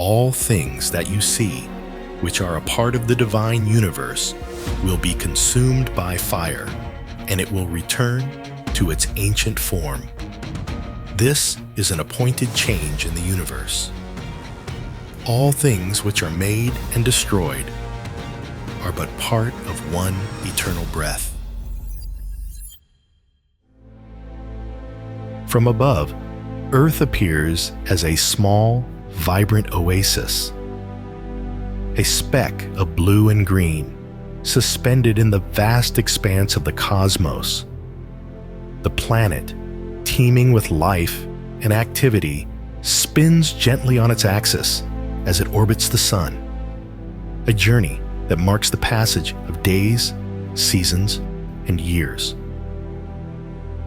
All things that you see, which are a part of the divine universe, will be consumed by fire, and it will return to its ancient form. This is an appointed change in the universe. All things which are made and destroyed are but part of one eternal breath. From above, Earth appears as a small, vibrant oasis, a speck of blue and green, suspended in the vast expanse of the cosmos. The planet, teeming with life and activity, spins gently on its axis as it orbits the sun, a journey that marks the passage of days, seasons, and years.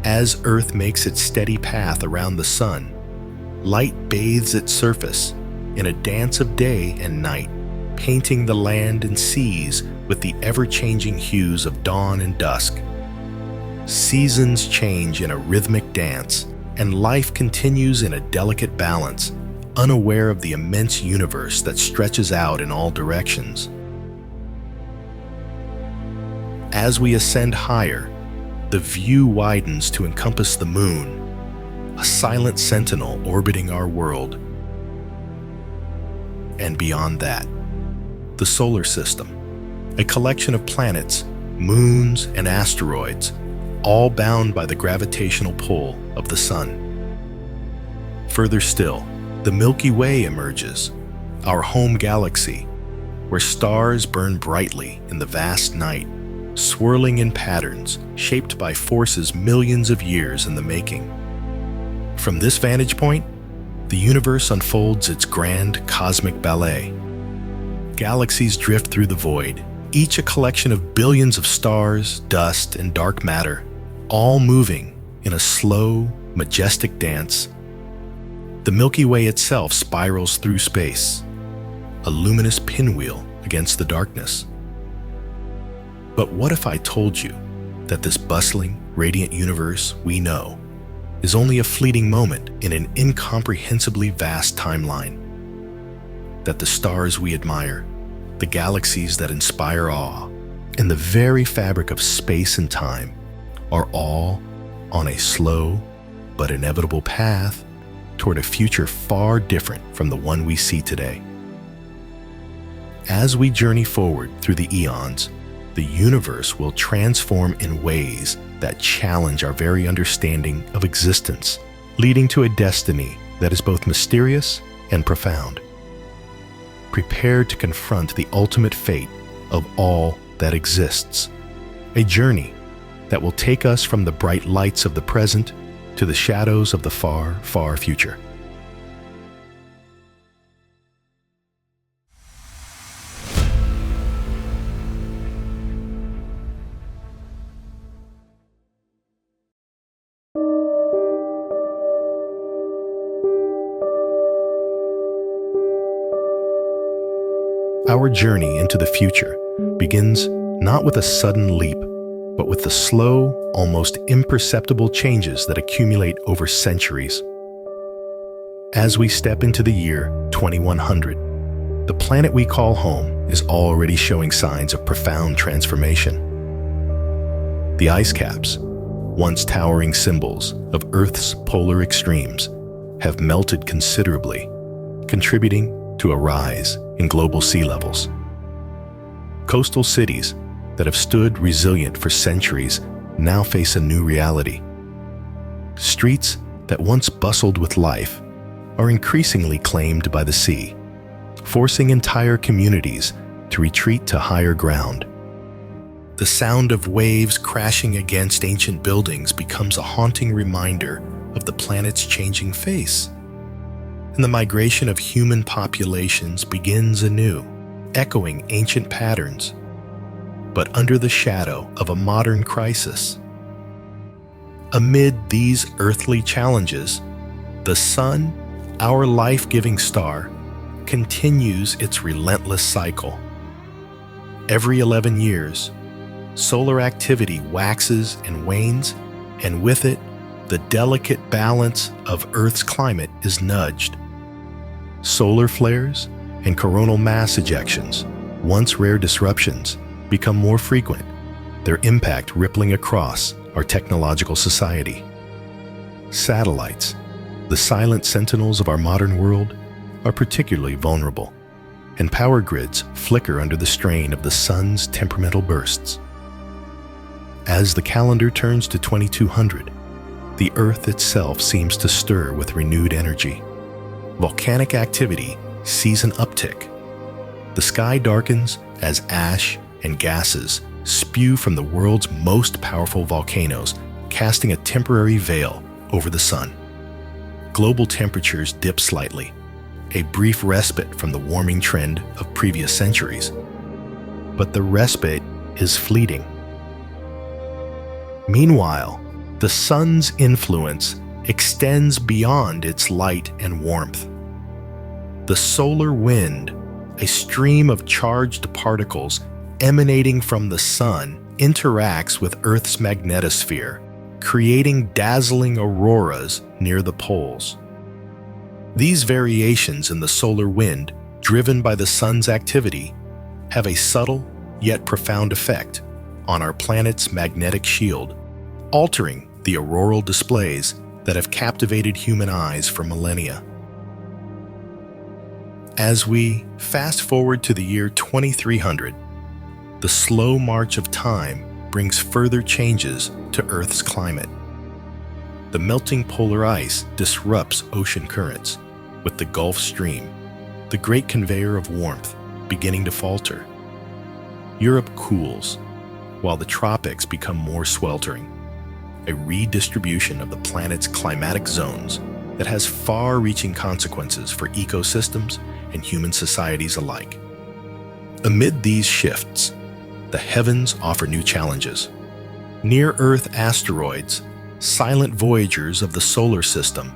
As Earth makes its steady path around the sun, light bathes its surface in a dance of day and night, painting the land and seas with the ever-changing hues of dawn and dusk. Seasons change in a rhythmic dance, and life continues in a delicate balance, unaware of the immense universe that stretches out in all directions. As we ascend higher, the view widens to encompass the moon, a silent sentinel orbiting our world. And beyond that, the solar system, a collection of planets, moons, and asteroids, all bound by the gravitational pull of the sun. Further still, the Milky Way emerges, our home galaxy, where stars burn brightly in the vast night, swirling in patterns shaped by forces millions of years in the making. From this vantage point, the universe unfolds its grand cosmic ballet. Galaxies drift through the void, each a collection of billions of stars, dust, and dark matter, all moving in a slow, majestic dance. The Milky Way itself spirals through space, a luminous pinwheel against the darkness. But what if I told you that this bustling, radiant universe we know is only a fleeting moment in an incomprehensibly vast timeline? That the stars we admire, the galaxies that inspire awe, and the very fabric of space and time are all on a slow but inevitable path toward a future far different from the one we see today. As we journey forward through the eons, the universe will transform in ways that challenge our very understanding of existence, leading to a destiny that is both mysterious and profound. Prepare to confront the ultimate fate of all that exists, a journey that will take us from the bright lights of the present to the shadows of the far, far future. Our journey into the future begins not with a sudden leap, but with the slow, almost imperceptible changes that accumulate over centuries. As we step into the year 2100, the planet we call home is already showing signs of profound transformation. The ice caps, once towering symbols of Earth's polar extremes, have melted considerably, contributing to a rise in global sea levels. Coastal cities that have stood resilient for centuries now face a new reality. Streets that once bustled with life are increasingly claimed by the sea, forcing entire communities to retreat to higher ground. The sound of waves crashing against ancient buildings becomes a haunting reminder of the planet's changing face. And the migration of human populations begins anew, echoing ancient patterns, but under the shadow of a modern crisis. Amid these earthly challenges, the sun, our life-giving star, continues its relentless cycle. Every 11 years, solar activity waxes and wanes, and with it, the delicate balance of Earth's climate is nudged. Solar flares and coronal mass ejections, once rare disruptions, become more frequent, their impact rippling across our technological society. Satellites, the silent sentinels of our modern world, are particularly vulnerable, and power grids flicker under the strain of the sun's temperamental bursts. As the calendar turns to 2200, the Earth itself seems to stir with renewed energy. Volcanic activity sees an uptick. The sky darkens as ash and gases spew from the world's most powerful volcanoes, casting a temporary veil over the sun. Global temperatures dip slightly, a brief respite from the warming trend of previous centuries. But the respite is fleeting. Meanwhile, the sun's influence extends beyond its light and warmth. The solar wind, a stream of charged particles emanating from the sun, interacts with Earth's magnetosphere, creating dazzling auroras near the poles. These variations in the solar wind, driven by the sun's activity, have a subtle yet profound effect on our planet's magnetic shield, altering the auroral displays that have captivated human eyes for millennia. As we fast forward to the year 2300, the slow march of time brings further changes to Earth's climate. The melting polar ice disrupts ocean currents, with the Gulf Stream, the great conveyor of warmth, beginning to falter. Europe cools, while the tropics become more sweltering, a redistribution of the planet's climatic zones that has far-reaching consequences for ecosystems and human societies alike. Amid these shifts, the heavens offer new challenges. Near-Earth asteroids, silent voyagers of the solar system,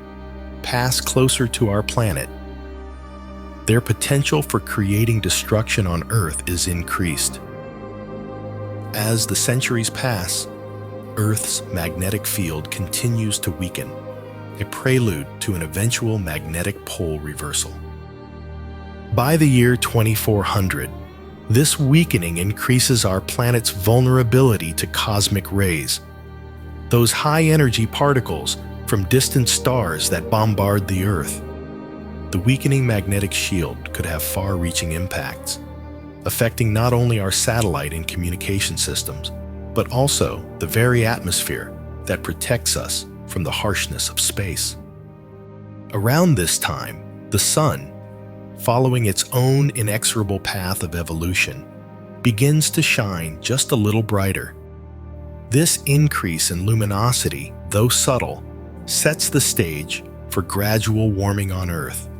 pass closer to our planet. Their potential for creating destruction on Earth is increased. As the centuries pass, Earth's magnetic field continues to weaken, a prelude to an eventual magnetic pole reversal. By the year 2400, this weakening increases our planet's vulnerability to cosmic rays, those high-energy particles from distant stars that bombard the Earth. The weakening magnetic shield could have far-reaching impacts, affecting not only our satellite and communication systems, but also the very atmosphere that protects us from the harshness of space. Around this time, the Sun, following its own inexorable path of evolution, begins to shine just a little brighter. This increase in luminosity, though subtle, sets the stage for gradual warming on Earth,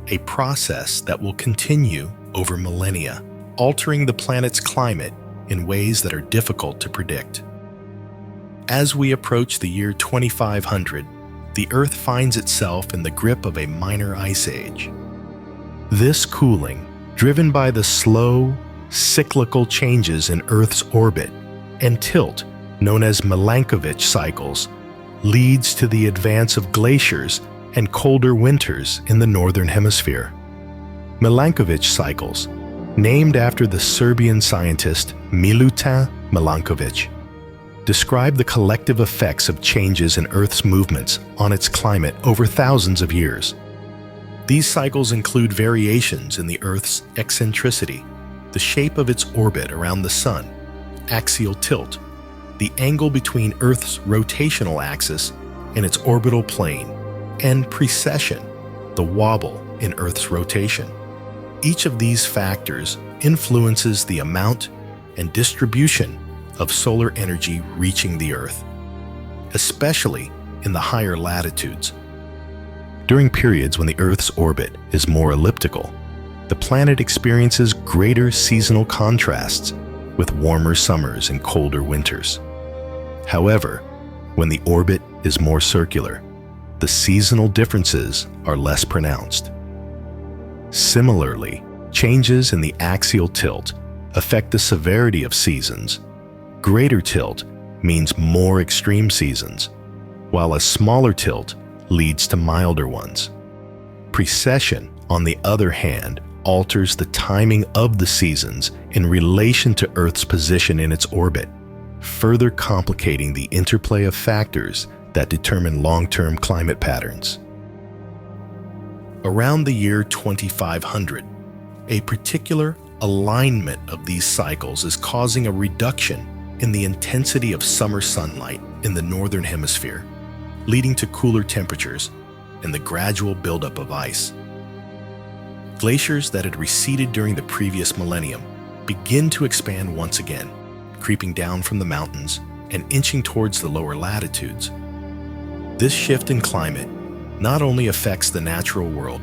a process that will continue over millennia, altering the planet's climate in ways that are difficult to predict. As we approach the year 2500, the Earth finds itself in the grip of a minor ice age. This cooling, driven by the slow, cyclical changes in Earth's orbit and tilt known as Milankovitch cycles, leads to the advance of glaciers and colder winters in the northern hemisphere. Milankovitch cycles, named after the Serbian scientist Milutin Milankovic, describe the collective effects of changes in Earth's movements on its climate over thousands of years. These cycles include variations in the Earth's eccentricity, the shape of its orbit around the Sun, axial tilt, the angle between Earth's rotational axis and its orbital plane, and precession, the wobble in Earth's rotation. Each of these factors influences the amount and distribution of solar energy reaching the Earth, especially in the higher latitudes. During periods when the Earth's orbit is more elliptical, the planet experiences greater seasonal contrasts with warmer summers and colder winters. However, when the orbit is more circular, the seasonal differences are less pronounced. Similarly, changes in the axial tilt affect the severity of seasons. Greater tilt means more extreme seasons, while a smaller tilt leads to milder ones. Precession, on the other hand, alters the timing of the seasons in relation to Earth's position in its orbit, further complicating the interplay of factors that determine long-term climate patterns. Around the year 2500, a particular alignment of these cycles is causing a reduction in the intensity of summer sunlight in the northern hemisphere, leading to cooler temperatures and the gradual buildup of ice. Glaciers that had receded during the previous millennium begin to expand once again, creeping down from the mountains and inching towards the lower latitudes. This shift in climate not only affects the natural world,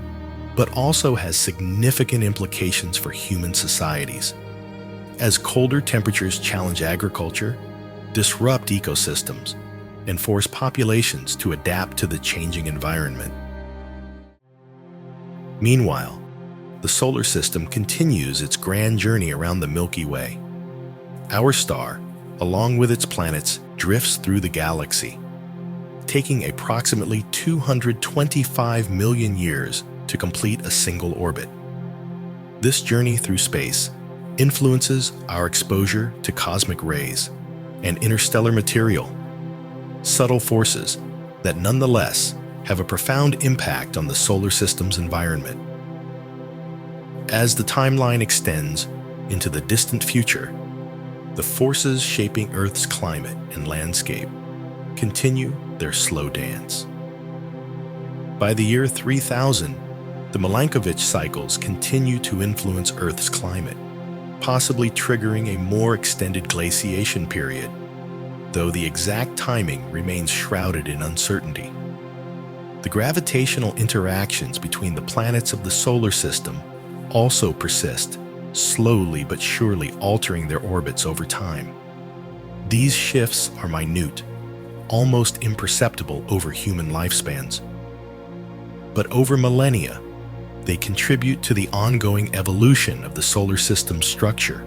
but also has significant implications for human societies. As colder temperatures challenge agriculture, disrupt ecosystems, and force populations to adapt to the changing environment. Meanwhile, the solar system continues its grand journey around the Milky Way. Our star, along with its planets, drifts through the galaxy, taking approximately 225 million years to complete a single orbit. This journey through space influences our exposure to cosmic rays and interstellar material, subtle forces that nonetheless have a profound impact on the solar system's environment. As the timeline extends into the distant future, the forces shaping Earth's climate and landscape continue their slow dance. By the year 3000, the Milankovitch cycles continue to influence Earth's climate, possibly triggering a more extended glaciation period, though the exact timing remains shrouded in uncertainty. The gravitational interactions between the planets of the solar system also persist, slowly but surely altering their orbits over time. These shifts are minute, almost imperceptible over human lifespans. But over millennia, they contribute to the ongoing evolution of the solar system's structure.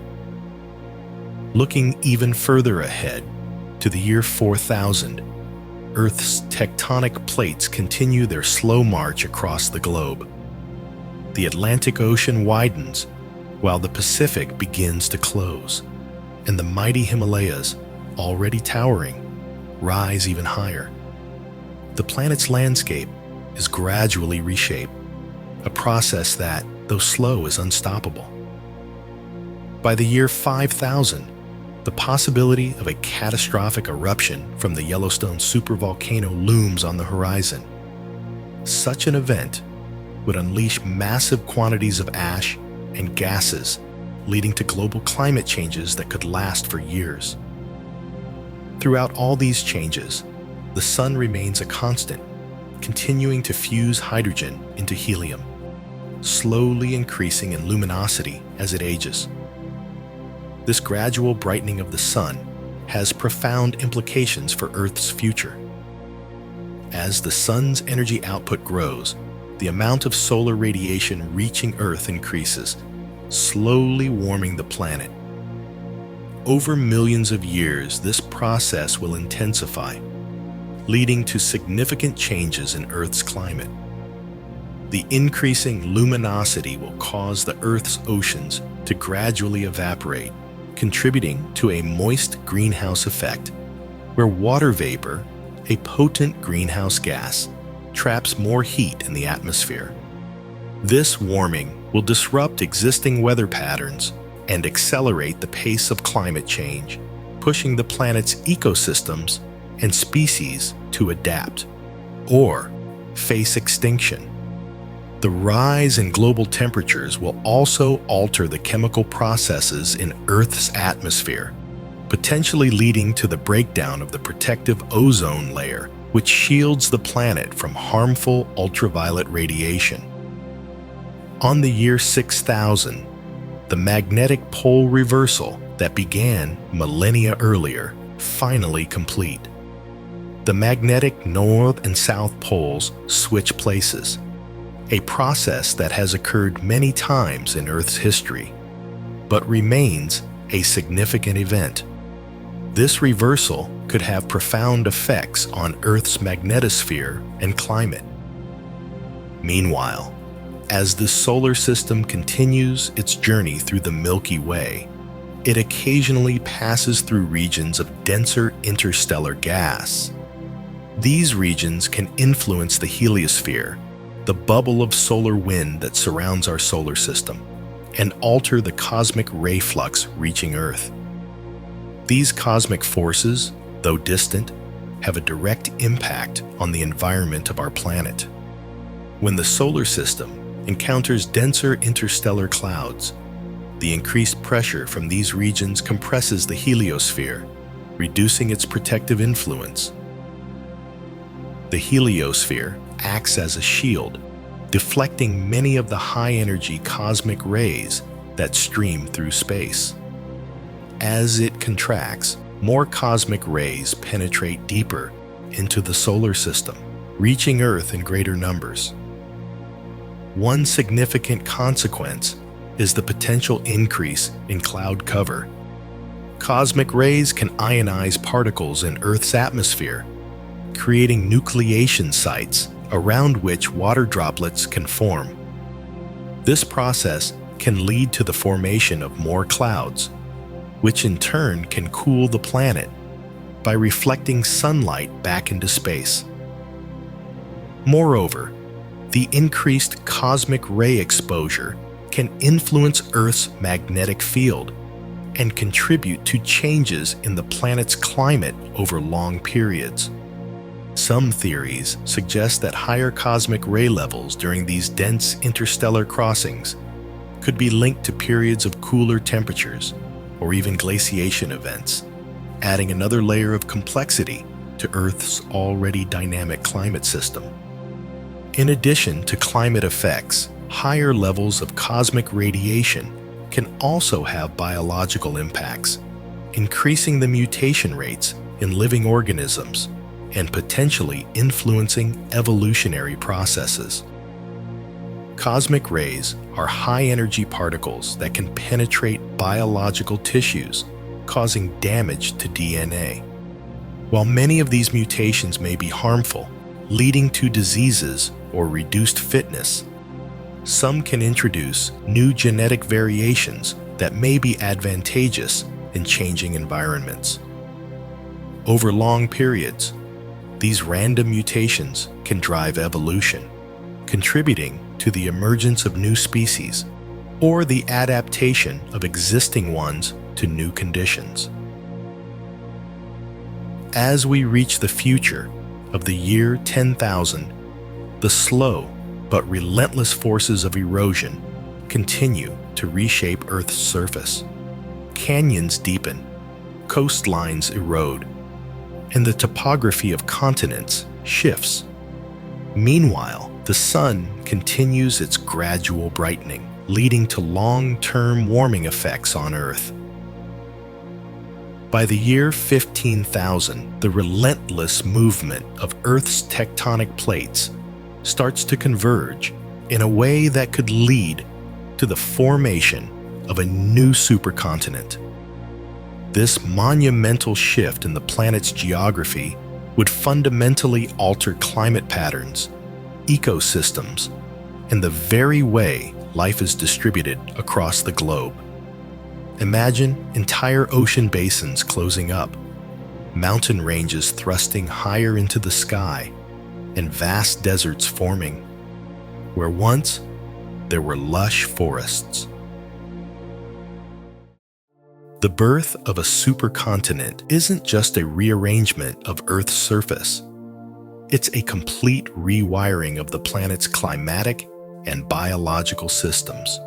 Looking even further ahead, to the year 4000, Earth's tectonic plates continue their slow march across the globe. The Atlantic Ocean widens, while the Pacific begins to close, and the mighty Himalayas, already towering, rise even higher. The planet's landscape is gradually reshaped, a process that, though slow, is unstoppable. By the year 5000, the possibility of a catastrophic eruption from the Yellowstone supervolcano looms on the horizon. Such an event would unleash massive quantities of ash and gases, leading to global climate changes that could last for years. Throughout all these changes, the sun remains a constant, continuing to fuse hydrogen into helium, slowly increasing in luminosity as it ages. This gradual brightening of the sun has profound implications for Earth's future. As the sun's energy output grows, the amount of solar radiation reaching Earth increases, slowly warming the planet. Over millions of years, this process will intensify, leading to significant changes in Earth's climate. The increasing luminosity will cause the Earth's oceans to gradually evaporate, contributing to a moist greenhouse effect, where water vapor, a potent greenhouse gas, traps more heat in the atmosphere. This warming will disrupt existing weather patterns and accelerate the pace of climate change, pushing the planet's ecosystems and species to adapt or face extinction. The rise in global temperatures will also alter the chemical processes in Earth's atmosphere, potentially leading to the breakdown of the protective ozone layer, which shields the planet from harmful ultraviolet radiation. On the year 6000, the magnetic pole reversal that began millennia earlier finally complete. The magnetic north and south poles switch places, a process that has occurred many times in Earth's history, but remains a significant event. This reversal could have profound effects on Earth's magnetosphere and climate. Meanwhile, As the solar system continues its journey through the Milky Way, it occasionally passes through regions of denser interstellar gas. These regions can influence the heliosphere, the bubble of solar wind that surrounds our solar system, and alter the cosmic ray flux reaching Earth. These cosmic forces, though distant, have a direct impact on the environment of our planet. When the solar system encounters denser interstellar clouds, the increased pressure from these regions compresses the heliosphere, reducing its protective influence. The heliosphere acts as a shield, deflecting many of the high-energy cosmic rays that stream through space. As it contracts, more cosmic rays penetrate deeper into the solar system, reaching Earth in greater numbers. One significant consequence is the potential increase in cloud cover. Cosmic rays can ionize particles in Earth's atmosphere, creating nucleation sites around which water droplets can form. This process can lead to the formation of more clouds, which in turn can cool the planet by reflecting sunlight back into space. Moreover, the increased cosmic ray exposure can influence Earth's magnetic field and contribute to changes in the planet's climate over long periods. Some theories suggest that higher cosmic ray levels during these dense interstellar crossings could be linked to periods of cooler temperatures or even glaciation events, adding another layer of complexity to Earth's already dynamic climate system. In addition to climate effects, higher levels of cosmic radiation can also have biological impacts, increasing the mutation rates in living organisms and potentially influencing evolutionary processes. Cosmic rays are high-energy particles that can penetrate biological tissues, causing damage to DNA. While many of these mutations may be harmful, leading to diseases or reduced fitness, some can introduce new genetic variations that may be advantageous in changing environments. Over long periods, these random mutations can drive evolution, contributing to the emergence of new species or the adaptation of existing ones to new conditions. As we reach the future of the year 10,000, the slow but relentless forces of erosion continue to reshape Earth's surface. Canyons deepen, coastlines erode, and the topography of continents shifts. Meanwhile, the sun continues its gradual brightening, leading to long-term warming effects on Earth. By the year 15,000, the relentless movement of Earth's tectonic plates starts to converge in a way that could lead to the formation of a new supercontinent. This monumental shift in the planet's geography would fundamentally alter climate patterns, ecosystems, and the very way life is distributed across the globe. Imagine entire ocean basins closing up, mountain ranges thrusting higher into the sky, and vast deserts forming, where once there were lush forests. The birth of a supercontinent isn't just a rearrangement of Earth's surface. It's a complete rewiring of the planet's climatic and biological systems.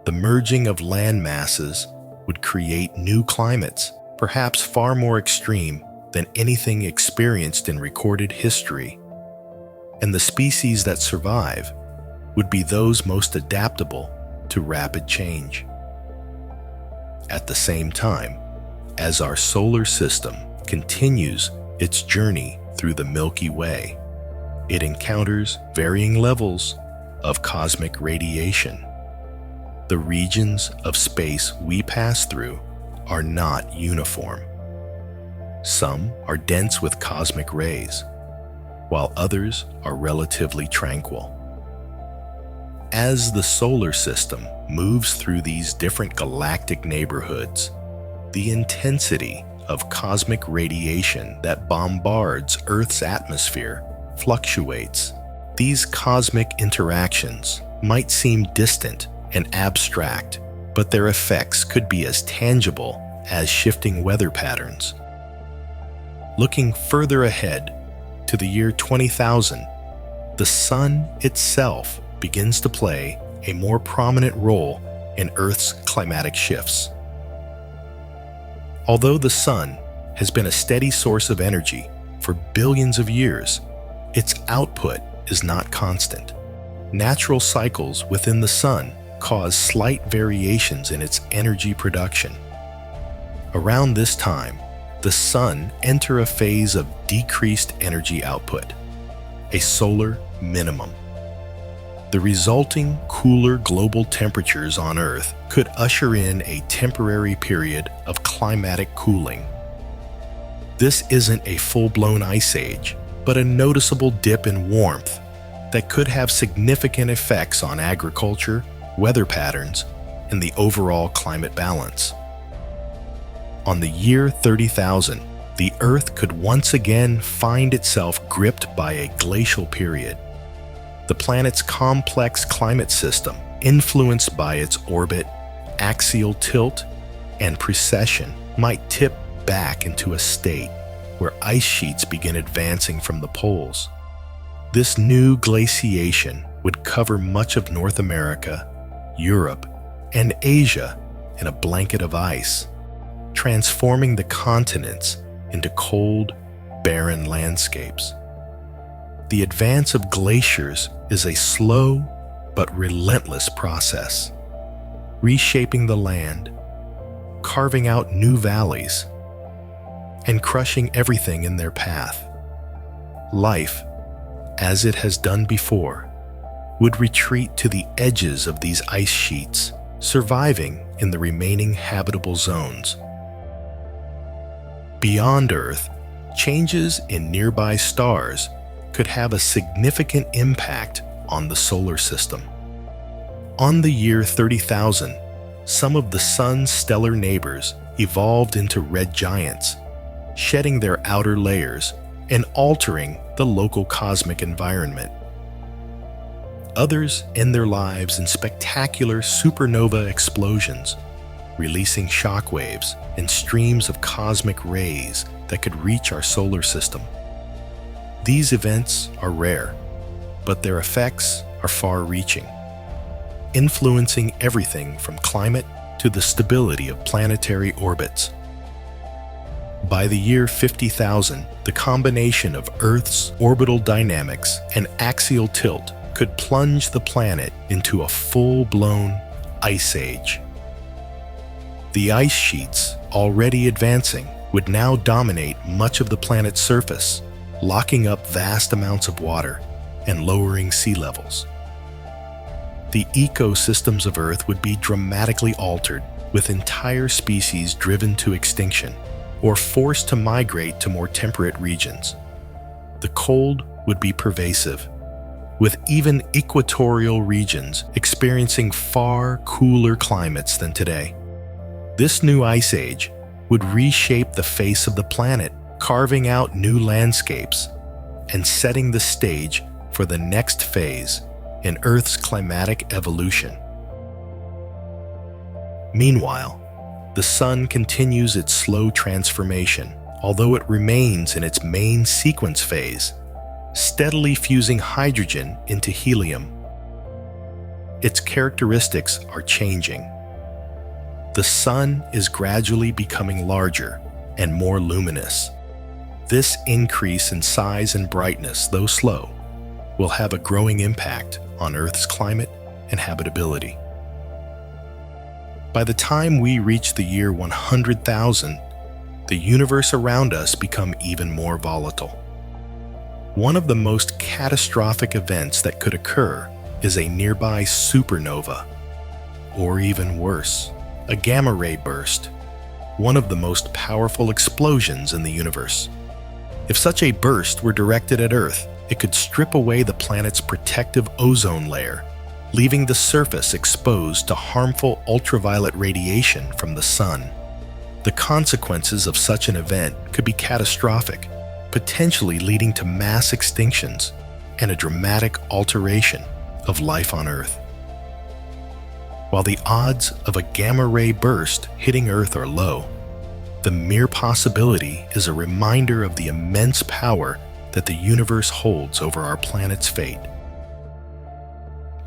The merging of land masses would create new climates, perhaps far more extreme than anything experienced in recorded history. And the species that survive would be those most adaptable to rapid change. At the same time, as our solar system continues its journey through the Milky Way, it encounters varying levels of cosmic radiation. The regions of space we pass through are not uniform. Some are dense with cosmic rays, while others are relatively tranquil. As the solar system moves through these different galactic neighborhoods, the intensity of cosmic radiation that bombards Earth's atmosphere fluctuates. These cosmic interactions might seem distant and abstract, but their effects could be as tangible as shifting weather patterns. Looking further ahead to the year 20,000, the Sun itself begins to play a more prominent role in Earth's climatic shifts. Although the Sun has been a steady source of energy for billions of years, its output is not constant. Natural cycles within the Sun cause slight variations in its energy production. Around this time, the Sun enters a phase of decreased energy output, a solar minimum. The resulting cooler global temperatures on Earth could usher in a temporary period of climatic cooling. This isn't a full-blown ice age, but a noticeable dip in warmth that could have significant effects on agriculture, weather patterns, and the overall climate balance. On the year 30,000, the Earth could once again find itself gripped by a glacial period. The planet's complex climate system, influenced by its orbit, axial tilt, and precession, might tip back into a state where ice sheets begin advancing from the poles. This new glaciation would cover much of North America, Europe, and Asia in a blanket of ice, transforming the continents into cold, barren landscapes. The advance of glaciers is a slow but relentless process, reshaping the land, carving out new valleys, and crushing everything in their path. Life, as it has done before, would retreat to the edges of these ice sheets, surviving in the remaining habitable zones. Beyond Earth, changes in nearby stars could have a significant impact on the solar system. On the year 30,000, some of the Sun's stellar neighbors evolved into red giants, shedding their outer layers and altering the local cosmic environment. Others end their lives in spectacular supernova explosions, releasing shockwaves and streams of cosmic rays that could reach our solar system. These events are rare, but their effects are far-reaching, influencing everything from climate to the stability of planetary orbits. By the year 50,000, the combination of Earth's orbital dynamics and axial tilt could plunge the planet into a full-blown ice age. The ice sheets, already advancing, would now dominate much of the planet's surface, locking up vast amounts of water and lowering sea levels. The ecosystems of Earth would be dramatically altered, with entire species driven to extinction or forced to migrate to more temperate regions. The cold would be pervasive, with even equatorial regions experiencing far cooler climates than today. This new ice age would reshape the face of the planet, carving out new landscapes and setting the stage for the next phase in Earth's climatic evolution. Meanwhile, the Sun continues its slow transformation, although it remains in its main sequence phase, steadily fusing hydrogen into helium. Its characteristics are changing. The Sun is gradually becoming larger and more luminous. This increase in size and brightness, though slow, will have a growing impact on Earth's climate and habitability. By the time we reach the year 100,000, the universe around us becomes even more volatile. One of the most catastrophic events that could occur is a nearby supernova, or even worse, a gamma ray burst, one of the most powerful explosions in the universe. If such a burst were directed at Earth, it could strip away the planet's protective ozone layer, leaving the surface exposed to harmful ultraviolet radiation from the sun. The consequences of such an event could be catastrophic, potentially leading to mass extinctions and a dramatic alteration of life on Earth. While the odds of a gamma-ray burst hitting Earth are low, the mere possibility is a reminder of the immense power that the universe holds over our planet's fate.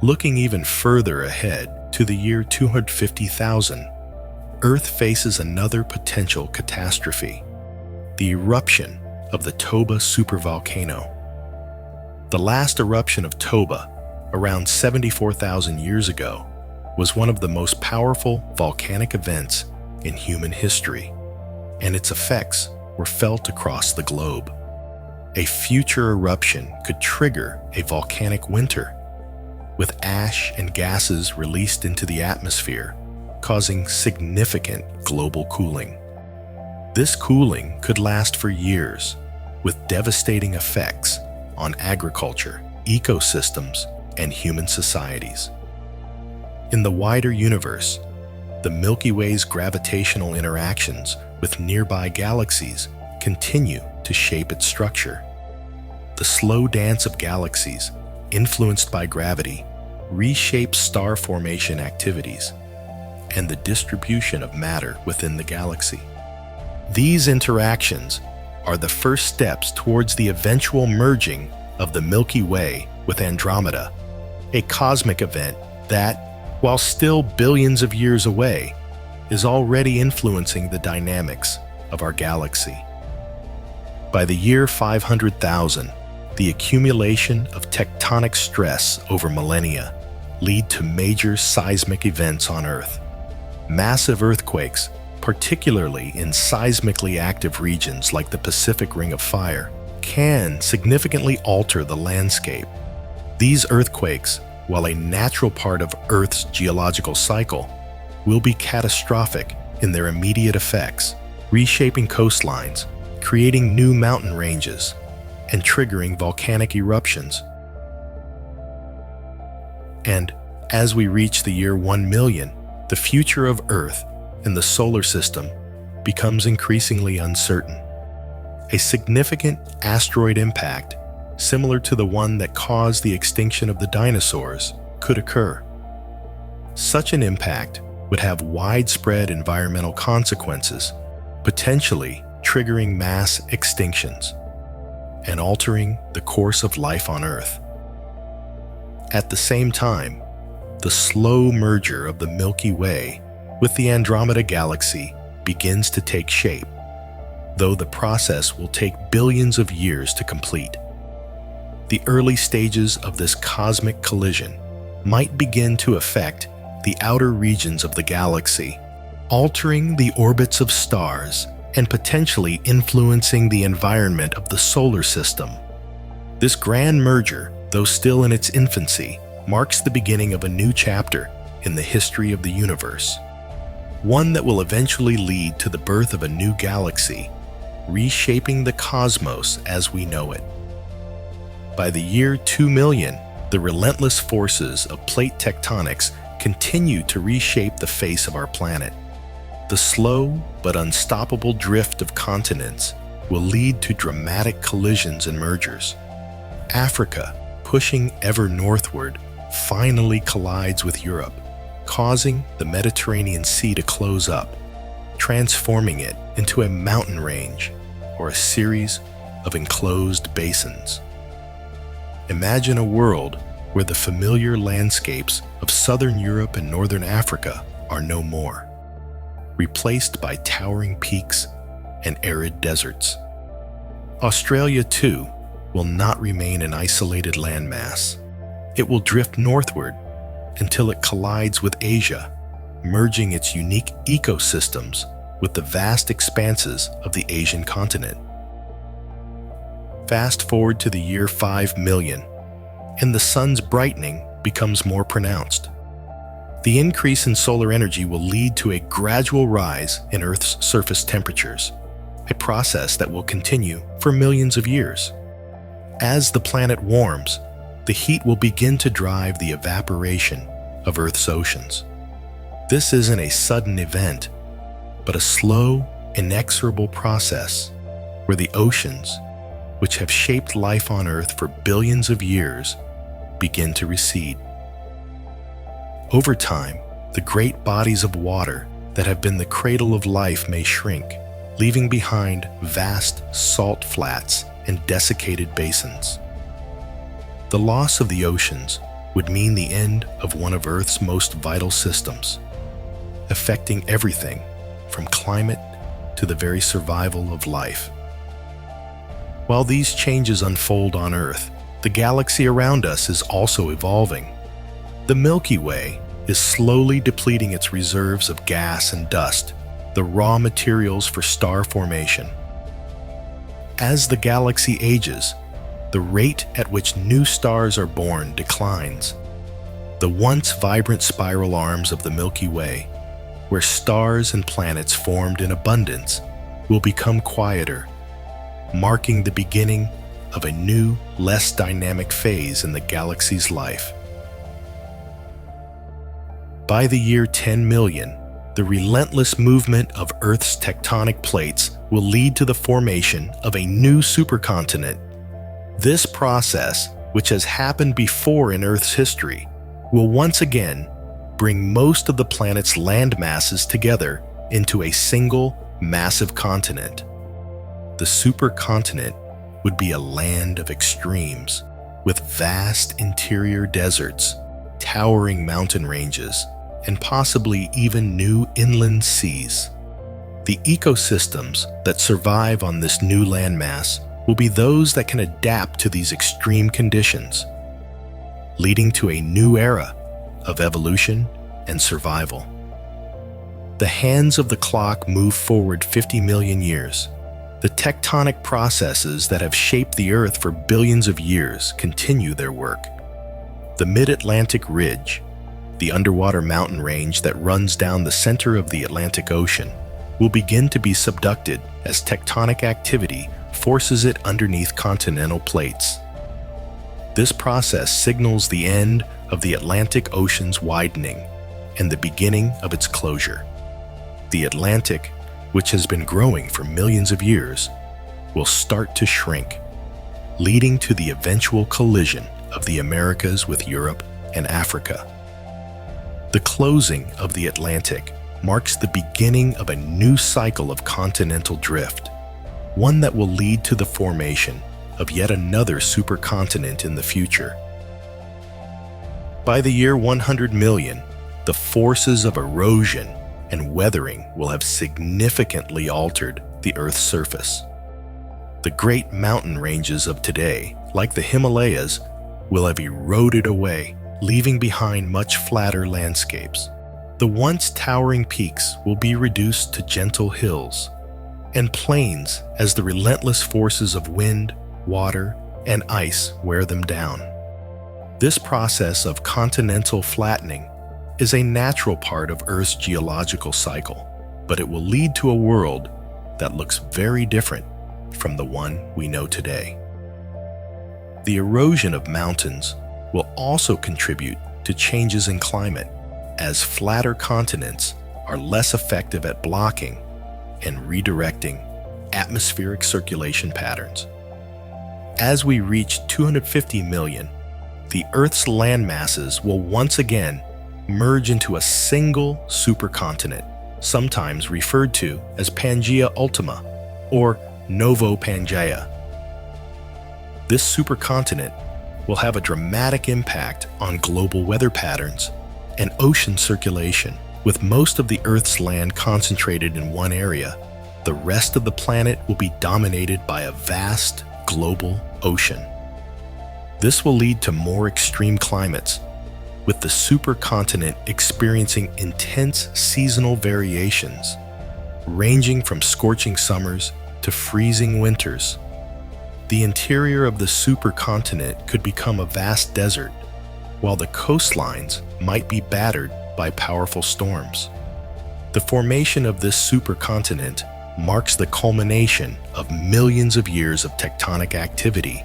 Looking even further ahead to the year 250,000, Earth faces another potential catastrophe: the eruption of the Toba supervolcano. The last eruption of Toba, around 74,000 years ago, was one of the most powerful volcanic events in human history, and its effects were felt across the globe. A future eruption could trigger a volcanic winter, with ash and gases released into the atmosphere, causing significant global cooling. This cooling could last for years, with devastating effects on agriculture, ecosystems, and human societies. In the wider universe, the Milky Way's gravitational interactions with nearby galaxies continue to shape its structure. The slow dance of galaxies, influenced by gravity, reshapes star formation activities and the distribution of matter within the galaxy. These interactions are the first steps towards the eventual merging of the Milky Way with Andromeda, a cosmic event that, while still billions of years away, is already influencing the dynamics of our galaxy. By the year 500,000, the accumulation of tectonic stress over millennia lead to major seismic events on Earth. Massive earthquakes, particularly in seismically active regions like the Pacific Ring of Fire, can significantly alter the landscape. These earthquakes, while a natural part of Earth's geological cycle, will be catastrophic in their immediate effects, reshaping coastlines, creating new mountain ranges, and triggering volcanic eruptions. And as we reach the year 1 million, the future of Earth and the solar system becomes increasingly uncertain. A significant asteroid impact, similar to the one that caused the extinction of the dinosaurs, could occur. Such an impact would have widespread environmental consequences, potentially triggering mass extinctions and altering the course of life on Earth. At the same time, the slow merger of the Milky Way with the Andromeda Galaxy begins to take shape, though the process will take billions of years to complete. The early stages of this cosmic collision might begin to affect the outer regions of the galaxy, altering the orbits of stars and potentially influencing the environment of the solar system. This grand merger, though still in its infancy, marks the beginning of a new chapter in the history of the universe, one that will eventually lead to the birth of a new galaxy, reshaping the cosmos as we know it. By the year 2 million, the relentless forces of plate tectonics continue to reshape the face of our planet. The slow but unstoppable drift of continents will lead to dramatic collisions and mergers. Africa, pushing ever northward, finally collides with Europe, causing the Mediterranean Sea to close up, transforming it into a mountain range or a series of enclosed basins. Imagine a world where the familiar landscapes of southern Europe and northern Africa are no more, replaced by towering peaks and arid deserts. Australia, too, will not remain an isolated landmass. It will drift northward until it collides with Asia, merging its unique ecosystems with the vast expanses of the Asian continent. Fast forward to the year 5 million, and the sun's brightening becomes more pronounced. The increase in solar energy will lead to a gradual rise in Earth's surface temperatures, a process that will continue for millions of years. As the planet warms, the heat will begin to drive the evaporation of Earth's oceans. This isn't a sudden event, but a slow, inexorable process where the oceans, which have shaped life on Earth for billions of years, begin to recede. Over time, the great bodies of water that have been the cradle of life may shrink, leaving behind vast salt flats and desiccated basins. The loss of the oceans would mean the end of one of Earth's most vital systems, affecting everything from climate to the very survival of life. While these changes unfold on Earth, the galaxy around us is also evolving. The Milky Way is slowly depleting its reserves of gas and dust, the raw materials for star formation. As the galaxy ages, the rate at which new stars are born declines. The once vibrant spiral arms of the Milky Way, where stars and planets formed in abundance, will become quieter, marking the beginning of a new, less dynamic phase in the galaxy's life. By the year 10 million, the relentless movement of Earth's tectonic plates will lead to the formation of a new supercontinent. This process, which has happened before in Earth's history, will once again bring most of the planet's land masses together into a single, massive continent. The supercontinent would be a land of extremes, with vast interior deserts, towering mountain ranges, and possibly even new inland seas. The ecosystems that survive on this new landmass will be those that can adapt to these extreme conditions, leading to a new era of evolution and survival. The hands of the clock move forward 50 million years. The tectonic processes that have shaped the Earth for billions of years continue their work. The Mid-Atlantic Ridge, the underwater mountain range that runs down the center of the Atlantic Ocean, will begin to be subducted as tectonic activity forces it underneath continental plates. This process signals the end of the Atlantic Ocean's widening and the beginning of its closure. The Atlantic, which has been growing for millions of years, will start to shrink, leading to the eventual collision of the Americas with Europe and Africa. The closing of the Atlantic marks the beginning of a new cycle of continental drift, one that will lead to the formation of yet another supercontinent in the future. By the year 100 million, the forces of erosion and weathering will have significantly altered the Earth's surface. The great mountain ranges of today, like the Himalayas, will have eroded away, leaving behind much flatter landscapes. The once towering peaks will be reduced to gentle hills and plains as the relentless forces of wind, water, and ice wear them down. This process of continental flattening is a natural part of Earth's geological cycle, but it will lead to a world that looks very different from the one we know today. The erosion of mountains will also contribute to changes in climate, as flatter continents are less effective at blocking and redirecting atmospheric circulation patterns. As we reach 250 million, the Earth's land masses will once again merge into a single supercontinent, sometimes referred to as Pangaea Ultima or Novo Pangaea. This supercontinent will have a dramatic impact on global weather patterns and ocean circulation. With most of the Earth's land concentrated in one area, the rest of the planet will be dominated by a vast global ocean. This will lead to more extreme climates, with the supercontinent experiencing intense seasonal variations, ranging from scorching summers to freezing winters. The interior of the supercontinent could become a vast desert, while the coastlines might be battered by powerful storms. The formation of this supercontinent marks the culmination of millions of years of tectonic activity,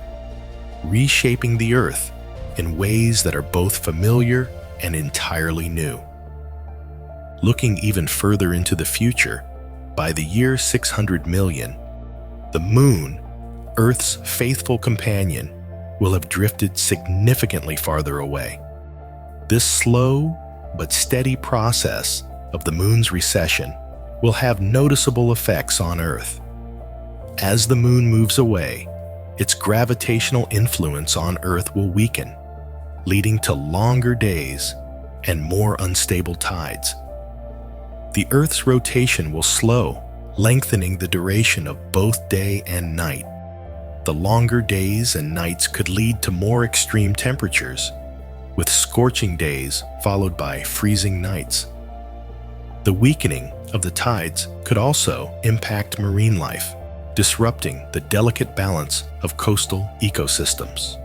reshaping the Earth in ways that are both familiar and entirely new. Looking even further into the future, by the year 600 million, the Moon, Earth's faithful companion, will have drifted significantly farther away. This slow but steady process of the Moon's recession will have noticeable effects on Earth. As the Moon moves away, its gravitational influence on Earth will weaken, leading to longer days and more unstable tides. The Earth's rotation will slow, lengthening the duration of both day and night. The longer days and nights could lead to more extreme temperatures, with scorching days followed by freezing nights. The weakening of the tides could also impact marine life, disrupting the delicate balance of coastal ecosystems.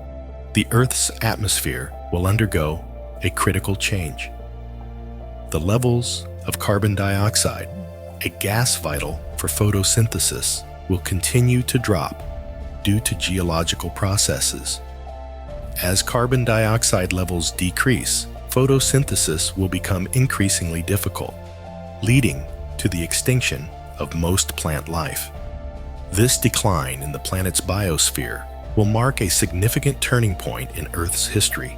The Earth's atmosphere will undergo a critical change. The levels of carbon dioxide, a gas vital for photosynthesis, will continue to drop due to geological processes. As carbon dioxide levels decrease, photosynthesis will become increasingly difficult, leading to the extinction of most plant life. This decline in the planet's biosphere will mark a significant turning point in Earth's history.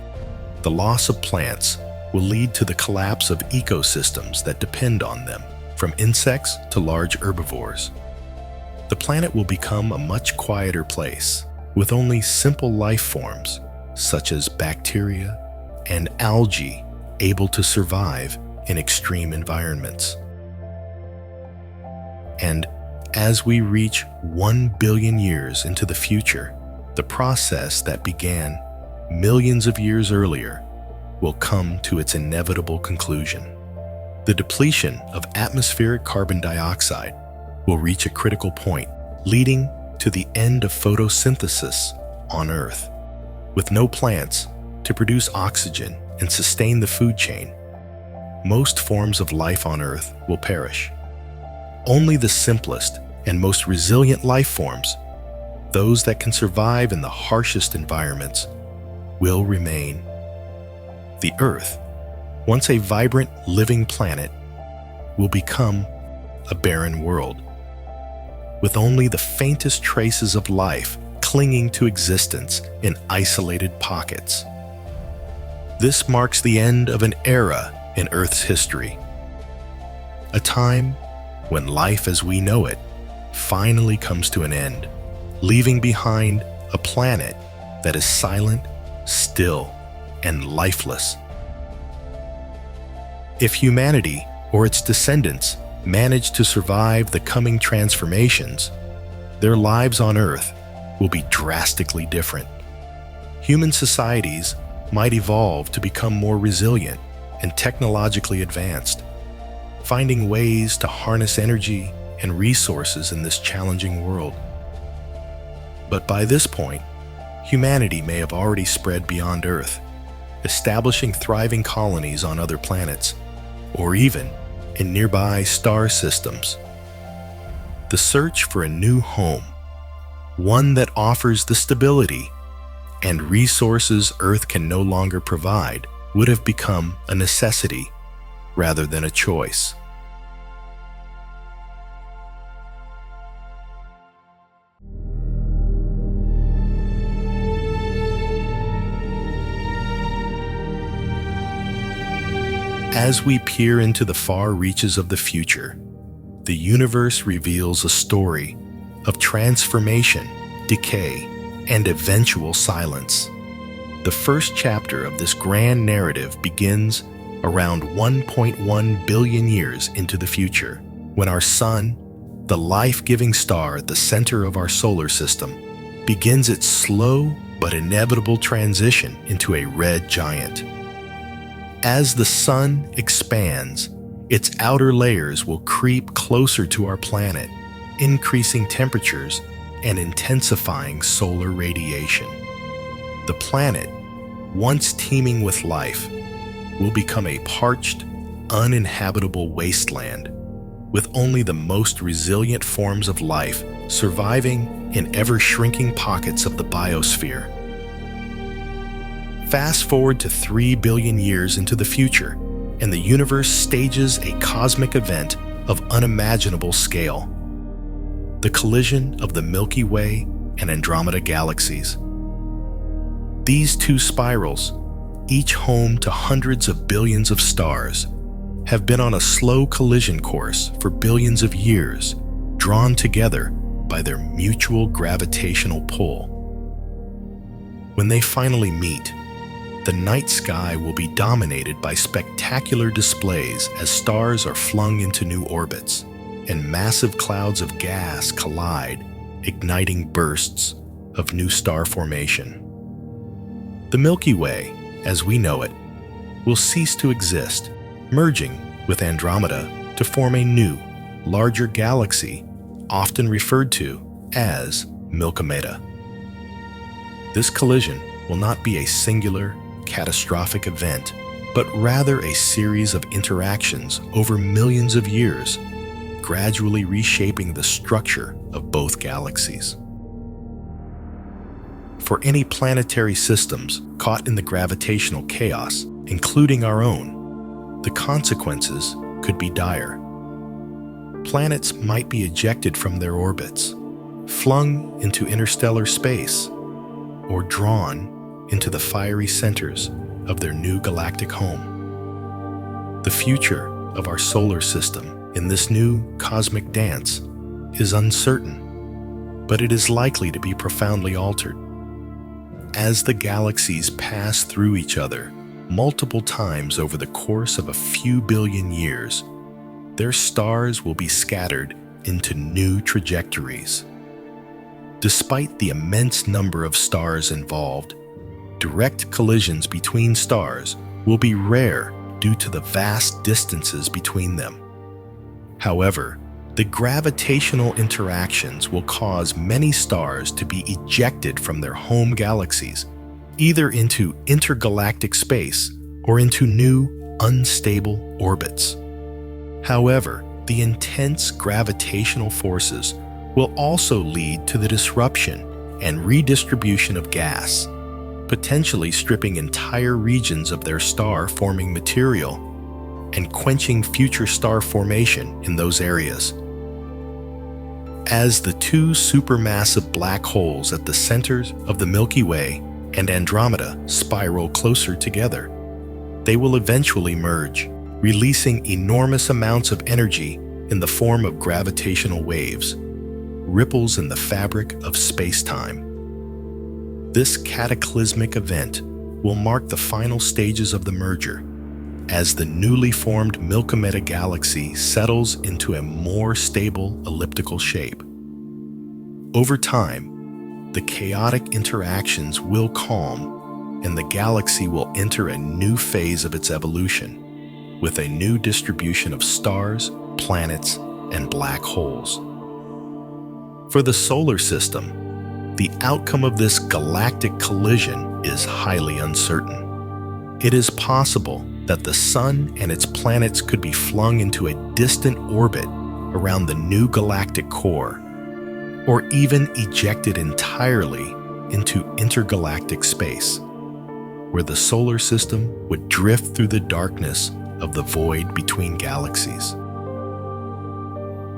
The loss of plants will lead to the collapse of ecosystems that depend on them, from insects to large herbivores. The planet will become a much quieter place, with only simple life forms, such as bacteria and algae, able to survive in extreme environments. And as we reach 1 billion years into the future, the process that began millions of years earlier will come to its inevitable conclusion. The depletion of atmospheric carbon dioxide will reach a critical point, leading to the end of photosynthesis on Earth. With no plants to produce oxygen and sustain the food chain, most forms of life on Earth will perish. Only the simplest and most resilient life forms, those that can survive in the harshest environments, will remain. The Earth, once a vibrant, living planet, will become a barren world, with only the faintest traces of life clinging to existence in isolated pockets. This marks the end of an era in Earth's history, a time when life as we know it finally comes to an end, leaving behind a planet that is silent, still, and lifeless. If humanity or its descendants manage to survive the coming transformations, their lives on Earth will be drastically different. Human societies might evolve to become more resilient and technologically advanced, finding ways to harness energy and resources in this challenging world. But by this point, humanity may have already spread beyond Earth, establishing thriving colonies on other planets, or even in nearby star systems. The search for a new home, one that offers the stability and resources Earth can no longer provide, would have become a necessity rather than a choice. As we peer into the far reaches of the future, the universe reveals a story of transformation, decay, and eventual silence. The first chapter of this grand narrative begins around 1.1 billion years into the future, when our Sun, the life-giving star at the center of our solar system, begins its slow but inevitable transition into a red giant. As the Sun expands, its outer layers will creep closer to our planet, increasing temperatures and intensifying solar radiation. The planet, once teeming with life, will become a parched, uninhabitable wasteland, with only the most resilient forms of life surviving in ever-shrinking pockets of the biosphere. Fast forward to 3 billion years into the future, and the universe stages a cosmic event of unimaginable scale: the collision of the Milky Way and Andromeda galaxies. These two spirals, each home to hundreds of billions of stars, have been on a slow collision course for billions of years, drawn together by their mutual gravitational pull. When they finally meet, the night sky will be dominated by spectacular displays as stars are flung into new orbits, and massive clouds of gas collide, igniting bursts of new star formation. The Milky Way, as we know it, will cease to exist, merging with Andromeda to form a new, larger galaxy, often referred to as Milkomeda. This collision will not be a singular, catastrophic event, but rather a series of interactions over millions of years, gradually reshaping the structure of both galaxies. For any planetary systems caught in the gravitational chaos, including our own, the consequences could be dire. Planets might be ejected from their orbits, flung into interstellar space, or drawn into the fiery centers of their new galactic home. The future of our solar system in this new cosmic dance is uncertain, but it is likely to be profoundly altered. As the galaxies pass through each other multiple times over the course of a few billion years, their stars will be scattered into new trajectories. Despite the immense number of stars involved, direct collisions between stars will be rare due to the vast distances between them. However, the gravitational interactions will cause many stars to be ejected from their home galaxies, either into intergalactic space or into new, unstable orbits. However, the intense gravitational forces will also lead to the disruption and redistribution of gas, potentially stripping entire regions of their star-forming material and quenching future star formation in those areas. As the two supermassive black holes at the centers of the Milky Way and Andromeda spiral closer together, they will eventually merge, releasing enormous amounts of energy in the form of gravitational waves, ripples in the fabric of space-time. This cataclysmic event will mark the final stages of the merger, as the newly formed Milkomeda galaxy settles into a more stable elliptical shape. Over time, the chaotic interactions will calm, and the galaxy will enter a new phase of its evolution, with a new distribution of stars, planets, and black holes. For the solar system, the outcome of this galactic collision is highly uncertain. It is possible that the Sun and its planets could be flung into a distant orbit around the new galactic core, or even ejected entirely into intergalactic space, where the solar system would drift through the darkness of the void between galaxies.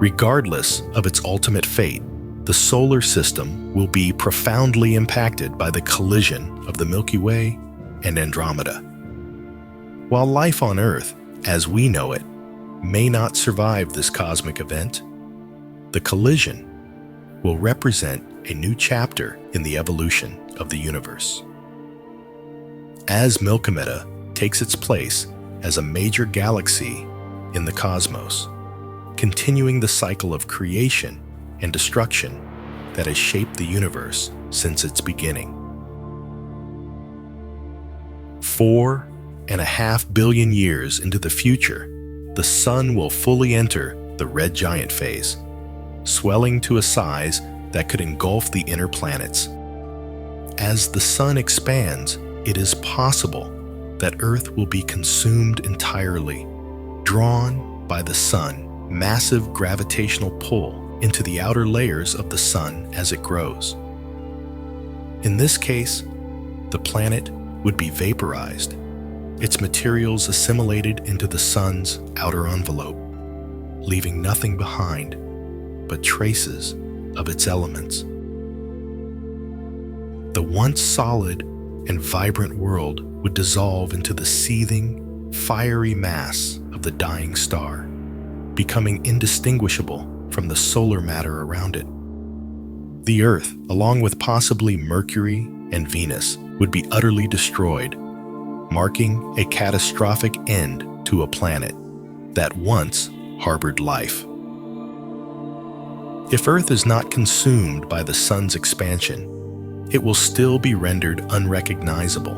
Regardless of its ultimate fate, the solar system will be profoundly impacted by the collision of the Milky Way and Andromeda. While life on Earth, as we know it, may not survive this cosmic event, the collision will represent a new chapter in the evolution of the universe. As Milkomeda takes its place as a major galaxy in the cosmos, continuing the cycle of creation and destruction that has shaped the universe since its beginning. 4.5 billion years into the future, the Sun will fully enter the red giant phase, swelling to a size that could engulf the inner planets. As the Sun expands, it is possible that Earth will be consumed entirely, drawn by the Sun's massive gravitational pull into the outer layers of the Sun as it grows. In this case, the planet would be vaporized, its materials assimilated into the sun's outer envelope, leaving nothing behind but traces of its elements. The once solid and vibrant world would dissolve into the seething, fiery mass of the dying star, becoming indistinguishable from the solar matter around it. The Earth, along with possibly Mercury and Venus, would be utterly destroyed, marking a catastrophic end to a planet that once harbored life. If Earth is not consumed by the sun's expansion, it will still be rendered unrecognizable,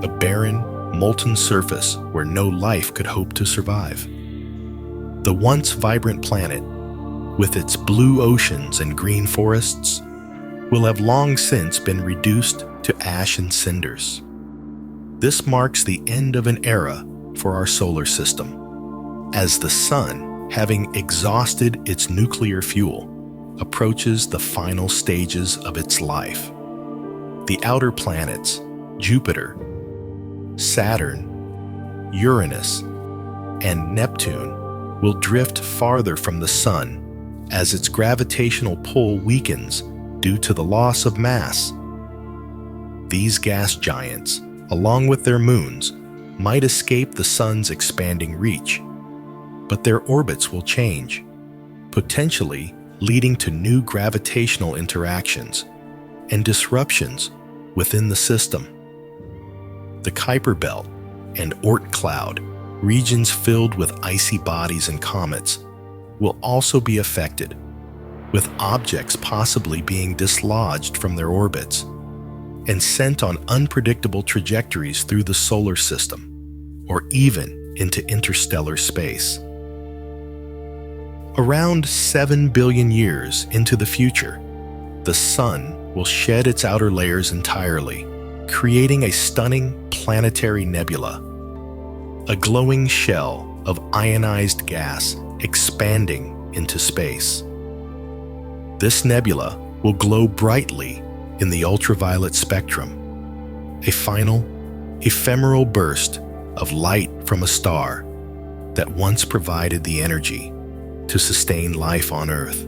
a barren, molten surface where no life could hope to survive. The once vibrant planet, with its blue oceans and green forests, will have long since been reduced to ash and cinders. This marks the end of an era for our solar system, as the sun, having exhausted its nuclear fuel, approaches the final stages of its life. The outer planets, Jupiter, Saturn, Uranus, and Neptune will drift farther from the sun as its gravitational pull weakens due to the loss of mass. These gas giants, along with their moons, might escape the sun's expanding reach, but their orbits will change, potentially leading to new gravitational interactions and disruptions within the system. The Kuiper Belt and Oort cloud, regions filled with icy bodies and comets, will also be affected, with objects possibly being dislodged from their orbits and sent on unpredictable trajectories through the solar system, or even into interstellar space. Around 7 billion years into the future, the sun will shed its outer layers entirely, creating a stunning planetary nebula, a glowing shell of ionized gas expanding into space. This nebula will glow brightly in the ultraviolet spectrum, a final, ephemeral burst of light from a star that once provided the energy to sustain life on Earth.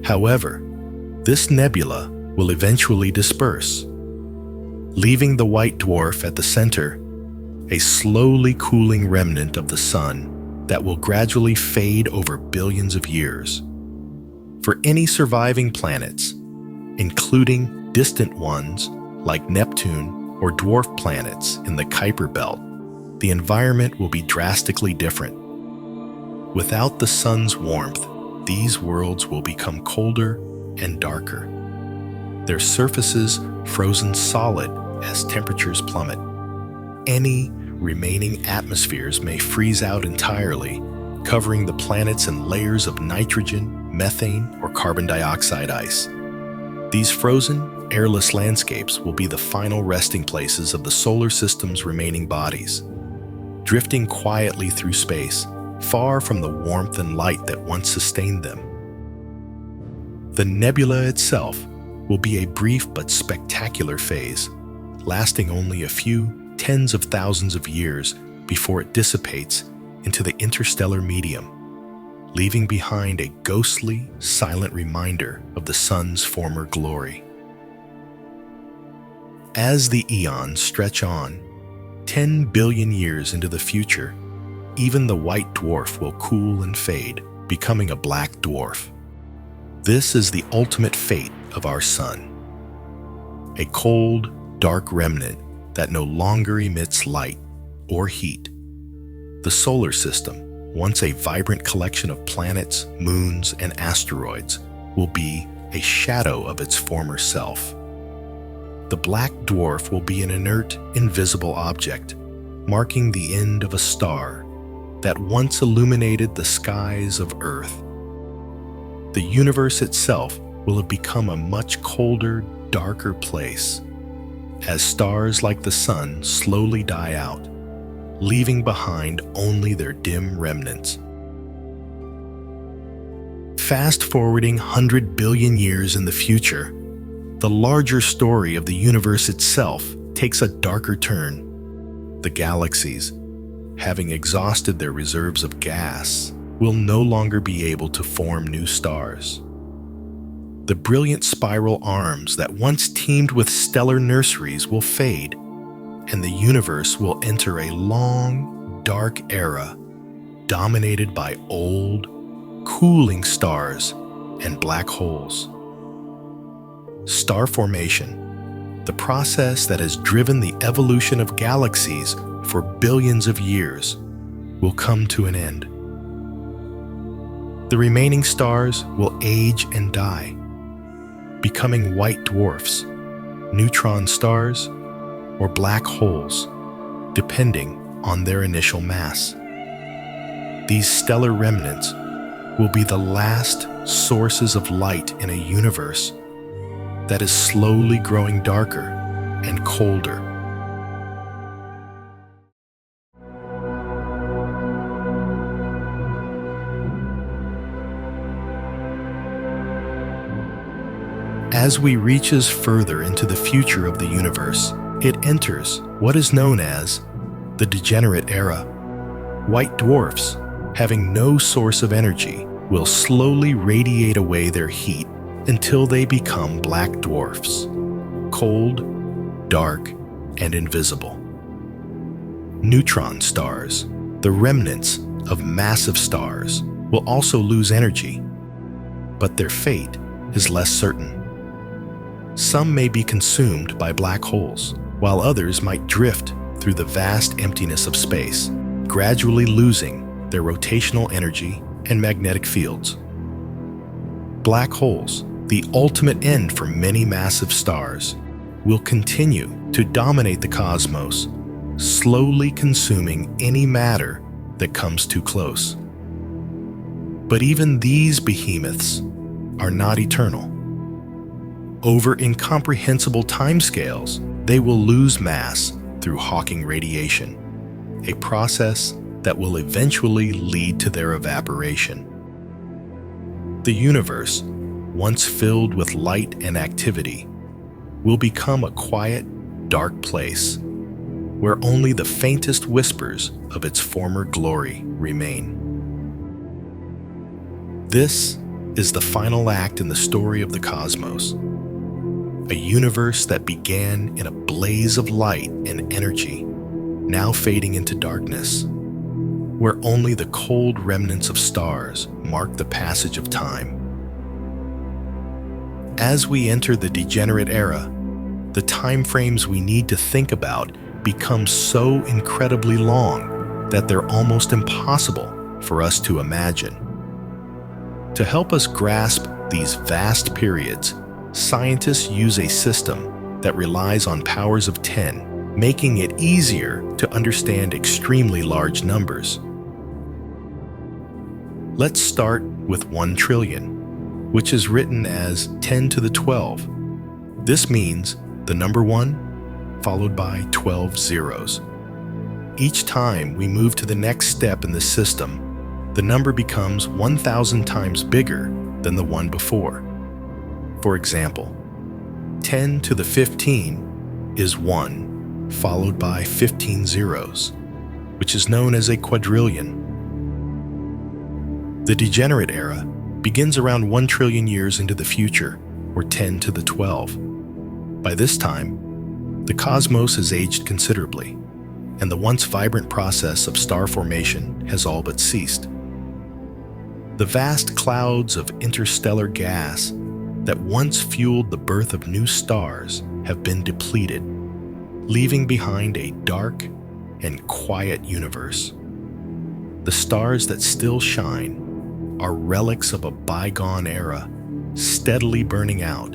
However, this nebula will eventually disperse, leaving the white dwarf at the center, a slowly cooling remnant of the sun that will gradually fade over billions of years. For any surviving planets, including distant ones like Neptune or dwarf planets in the Kuiper Belt, the environment will be drastically different. Without the sun's warmth, these worlds will become colder and darker, their surfaces frozen solid as temperatures plummet. Any remaining atmospheres may freeze out entirely, covering the planets in layers of nitrogen, methane, or carbon dioxide ice. These frozen, airless landscapes will be the final resting places of the solar system's remaining bodies, drifting quietly through space, far from the warmth and light that once sustained them. The nebula itself will be a brief but spectacular phase, lasting only a few tens of thousands of years before it dissipates into the interstellar medium, leaving behind a ghostly, silent reminder of the sun's former glory. As the eons stretch on, 10 billion years into the future, even the white dwarf will cool and fade, becoming a black dwarf. This is the ultimate fate of our sun. A cold, dark remnant that no longer emits light or heat. The solar system, once a vibrant collection of planets, moons, and asteroids, will be a shadow of its former self. The black dwarf will be an inert, invisible object, marking the end of a star that once illuminated the skies of Earth. The universe itself will have become a much colder, darker place, as stars like the sun slowly die out, leaving behind only their dim remnants. Fast forwarding 100 billion years in the future, the larger story of the universe itself takes a darker turn. The galaxies, having exhausted their reserves of gas, will no longer be able to form new stars. The brilliant spiral arms that once teemed with stellar nurseries will fade, and the universe will enter a long, dark era dominated by old, cooling stars and black holes. Star formation, the process that has driven the evolution of galaxies for billions of years, will come to an end. The remaining stars will age and die, becoming white dwarfs, neutron stars, or black holes, depending on their initial mass. These stellar remnants will be the last sources of light in a universe that is slowly growing darker and colder. As we reaches further into the future of the universe, it enters what is known as the Degenerate Era. White dwarfs, having no source of energy, will slowly radiate away their heat until they become black dwarfs, cold, dark, and invisible. Neutron stars, the remnants of massive stars, will also lose energy, but their fate is less certain. Some may be consumed by black holes, while others might drift through the vast emptiness of space, gradually losing their rotational energy and magnetic fields. Black holes, the ultimate end for many massive stars, will continue to dominate the cosmos, slowly consuming any matter that comes too close. But even these behemoths are not eternal. Over incomprehensible timescales, they will lose mass through Hawking radiation, a process that will eventually lead to their evaporation. The universe, once filled with light and activity, will become a quiet, dark place where only the faintest whispers of its former glory remain. This is the final act in the story of the cosmos. A universe that began in a blaze of light and energy, now fading into darkness, where only the cold remnants of stars mark the passage of time. As we enter the Degenerate Era, the time frames we need to think about become so incredibly long that they're almost impossible for us to imagine. To help us grasp these vast periods, scientists use a system that relies on powers of 10, making it easier to understand extremely large numbers. Let's start with 1 trillion, which is written as 10 to the 12. This means the number 1 followed by 12 zeros. Each time we move to the next step in the system, the number becomes 1,000 times bigger than the one before. For example, 10 to the 15 is 1, followed by 15 zeros, which is known as a quadrillion. The Degenerate Era begins around 1 trillion years into the future, or 10 to the 12. By this time, the cosmos has aged considerably, and the once vibrant process of star formation has all but ceased. The vast clouds of interstellar gas that once fueled the birth of new stars have been depleted, leaving behind a dark and quiet universe. The stars that still shine are relics of a bygone era, steadily burning out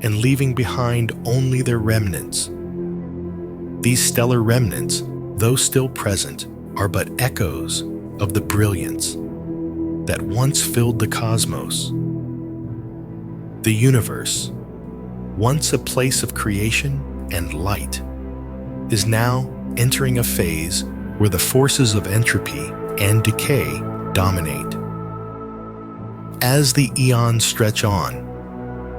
and leaving behind only their remnants. These stellar remnants, though still present, are but echoes of the brilliance that once filled the cosmos. The universe, once a place of creation and light, is now entering a phase where the forces of entropy and decay dominate. As the eons stretch on,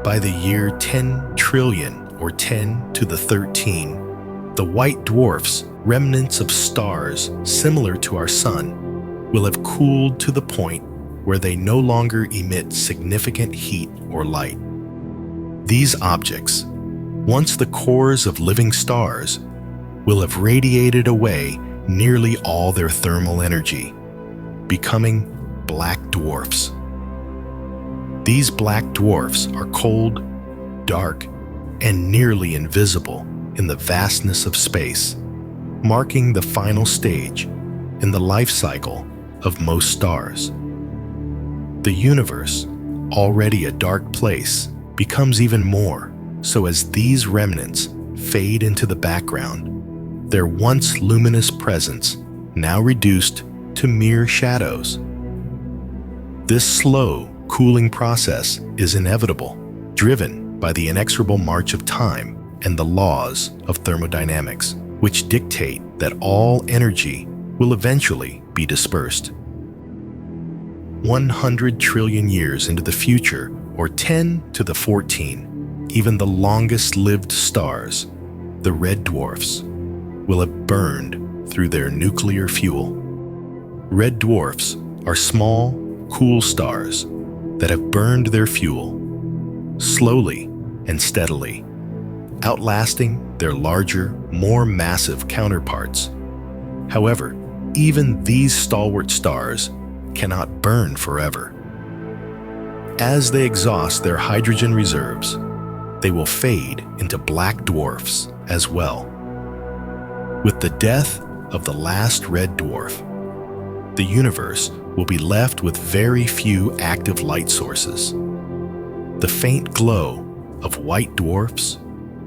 By the year 10 trillion or 10 to the 13, the white dwarfs, remnants of stars similar to our sun, will have cooled to the point where they no longer emit significant heat or light. These objects, once the cores of living stars, will have radiated away nearly all their thermal energy, becoming black dwarfs. These black dwarfs are cold, dark, and nearly invisible in the vastness of space, marking the final stage in the life cycle of most stars. The universe, already a dark place, becomes even more so as these remnants fade into the background, their once luminous presence now reduced to mere shadows. This slow cooling process is inevitable, driven by the inexorable march of time and the laws of thermodynamics, which dictate that all energy will eventually be dispersed. 100 trillion years into the future, or 10 to the 14, even the longest-lived stars, the red dwarfs, will have burned through their nuclear fuel. Red dwarfs are small, cool stars that have burned their fuel slowly and steadily, outlasting their larger, more massive counterparts. However, even these stalwart stars cannot burn forever. As they exhaust their hydrogen reserves, they will fade into black dwarfs as well. With the death of the last red dwarf, the universe will be left with very few active light sources. The faint glow of white dwarfs,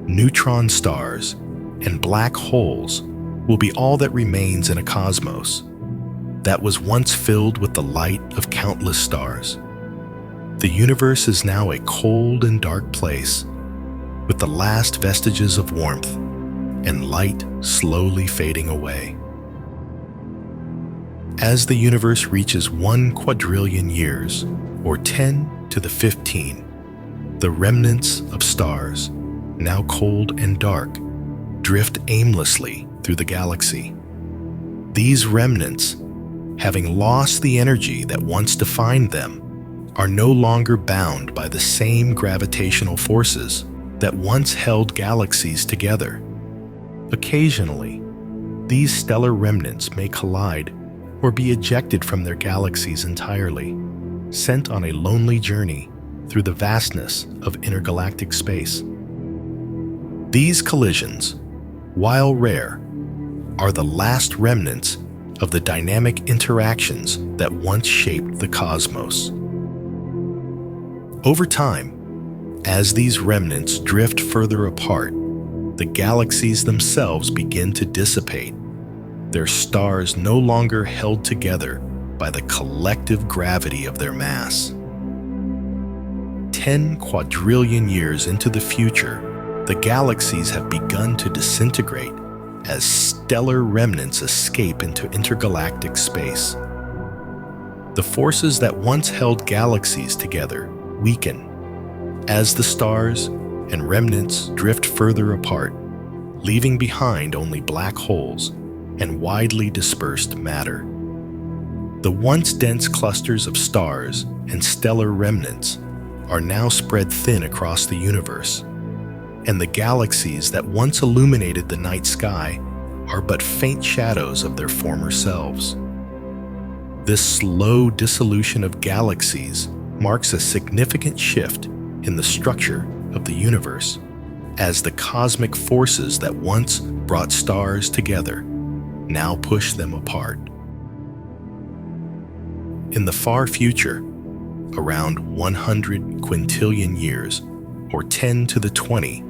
neutron stars, and black holes will be all that remains in a cosmos that was once filled with the light of countless stars. The universe is now a cold and dark place, with the last vestiges of warmth and light slowly fading away. As the universe reaches 1 quadrillion years, or 10 to the 15, the remnants of stars, now cold and dark, drift aimlessly through the galaxy. These remnants, having lost the energy that once defined them, are no longer bound by the same gravitational forces that once held galaxies together. Occasionally, these stellar remnants may collide or be ejected from their galaxies entirely, sent on a lonely journey through the vastness of intergalactic space. These collisions, while rare, are the last remnants of the dynamic interactions that once shaped the cosmos. Over time, as these remnants drift further apart, the galaxies themselves begin to dissipate, their stars no longer held together by the collective gravity of their mass. 10 quadrillion years into the future, the galaxies have begun to disintegrate as stellar remnants escape into intergalactic space. The forces that once held galaxies together weaken as the stars and remnants drift further apart, leaving behind only black holes and widely dispersed matter. The once dense clusters of stars and stellar remnants are now spread thin across the universe, and the galaxies that once illuminated the night sky are but faint shadows of their former selves. This slow dissolution of galaxies marks a significant shift in the structure of the universe, as the cosmic forces that once brought stars together now push them apart. In the far future, around 100 quintillion years, or 10 to the 20,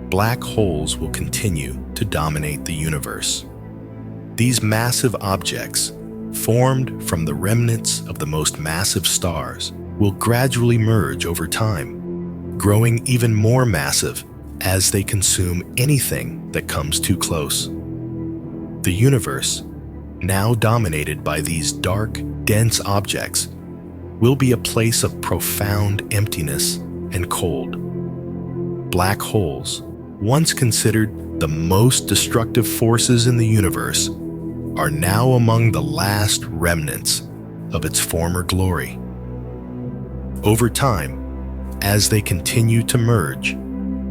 black holes will continue to dominate the universe. These massive objects, formed from the remnants of the most massive stars, will gradually merge over time, growing even more massive as they consume anything that comes too close. The universe, now dominated by these dark, dense objects, will be a place of profound emptiness and cold. Black holes, once considered the most destructive forces in the universe, are now among the last remnants of its former glory. Over time, as they continue to merge,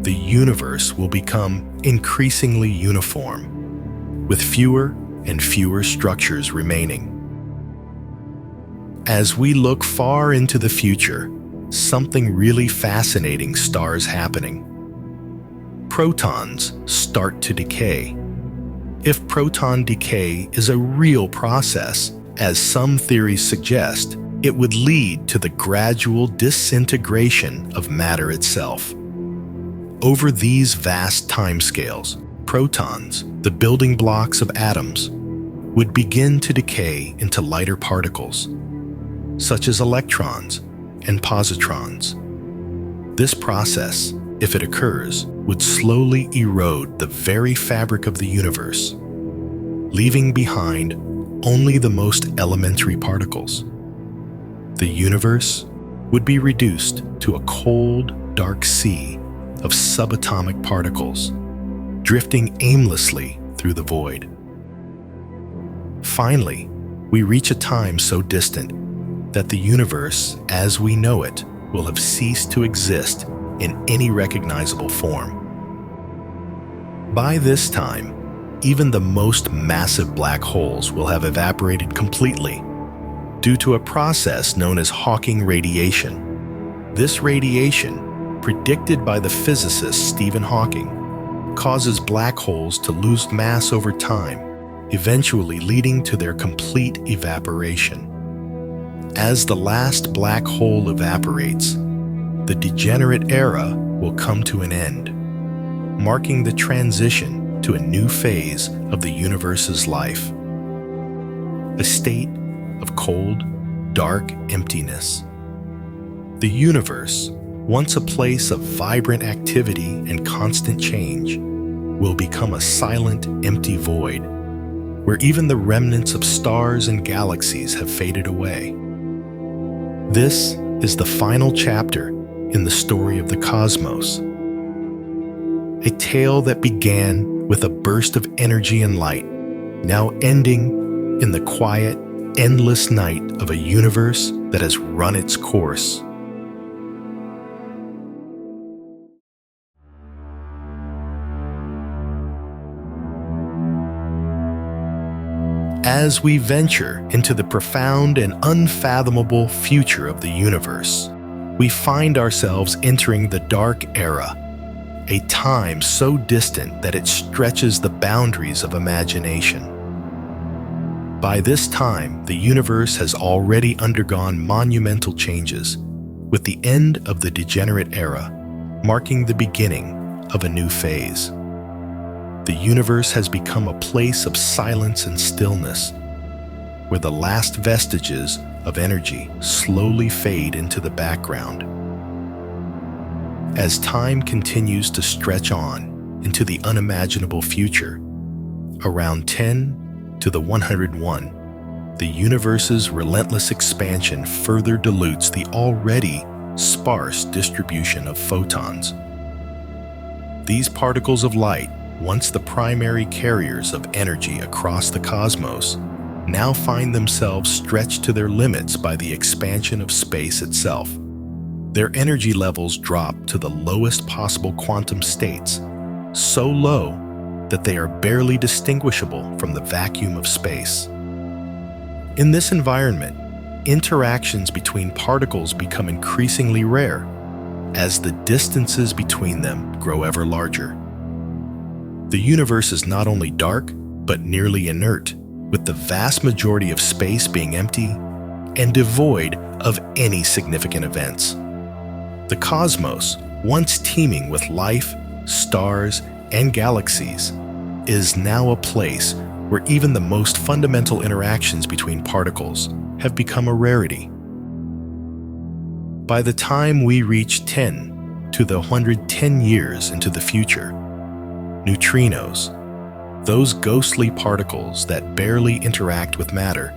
the universe will become increasingly uniform, with fewer and fewer structures remaining. As we look far into the future, something really fascinating starts happening. Protons start to decay. If proton decay is a real process, as some theories suggest, it would lead to the gradual disintegration of matter itself. Over these vast timescales, protons, the building blocks of atoms, would begin to decay into lighter particles, such as electrons and positrons. This process, if it occurs, would slowly erode the very fabric of the universe, leaving behind only the most elementary particles. The universe would be reduced to a cold, dark sea of subatomic particles, drifting aimlessly through the void. Finally, we reach a time so distant that the universe, as we know it, will have ceased to exist in any recognizable form. By this time, even the most massive black holes will have evaporated completely due to a process known as Hawking radiation. This radiation, predicted by the physicist Stephen Hawking, causes black holes to lose mass over time, eventually leading to their complete evaporation. As the last black hole evaporates, the Degenerate Era will come to an end, marking the transition to a new phase of the universe's life. A state of cold, dark emptiness. The universe, once a place of vibrant activity and constant change, will become a silent, empty void, where even the remnants of stars and galaxies have faded away. This is the final chapter in the story of the cosmos. A tale that began with a burst of energy and light, now ending in the quiet, endless night of a universe that has run its course. As we venture into the profound and unfathomable future of the universe, we find ourselves entering the Dark Era, a time so distant that it stretches the boundaries of imagination. By this time, the universe has already undergone monumental changes, with the end of the Degenerate Era marking the beginning of a new phase. The universe has become a place of silence and stillness, where the last vestiges of energy slowly fade into the background. As time continues to stretch on into the unimaginable future, around 10 to the 101, the universe's relentless expansion further dilutes the already sparse distribution of photons. These particles of light, once the primary carriers of energy across the cosmos, now find themselves stretched to their limits by the expansion of space itself. Their energy levels drop to the lowest possible quantum states, so low that they are barely distinguishable from the vacuum of space. In this environment, interactions between particles become increasingly rare as the distances between them grow ever larger. The universe is not only dark, but nearly inert, with the vast majority of space being empty and devoid of any significant events. The cosmos, once teeming with life, stars, and galaxies, is now a place where even the most fundamental interactions between particles have become a rarity. By the time we reach 10 to the 110 years into the future, neutrinos, those ghostly particles that barely interact with matter,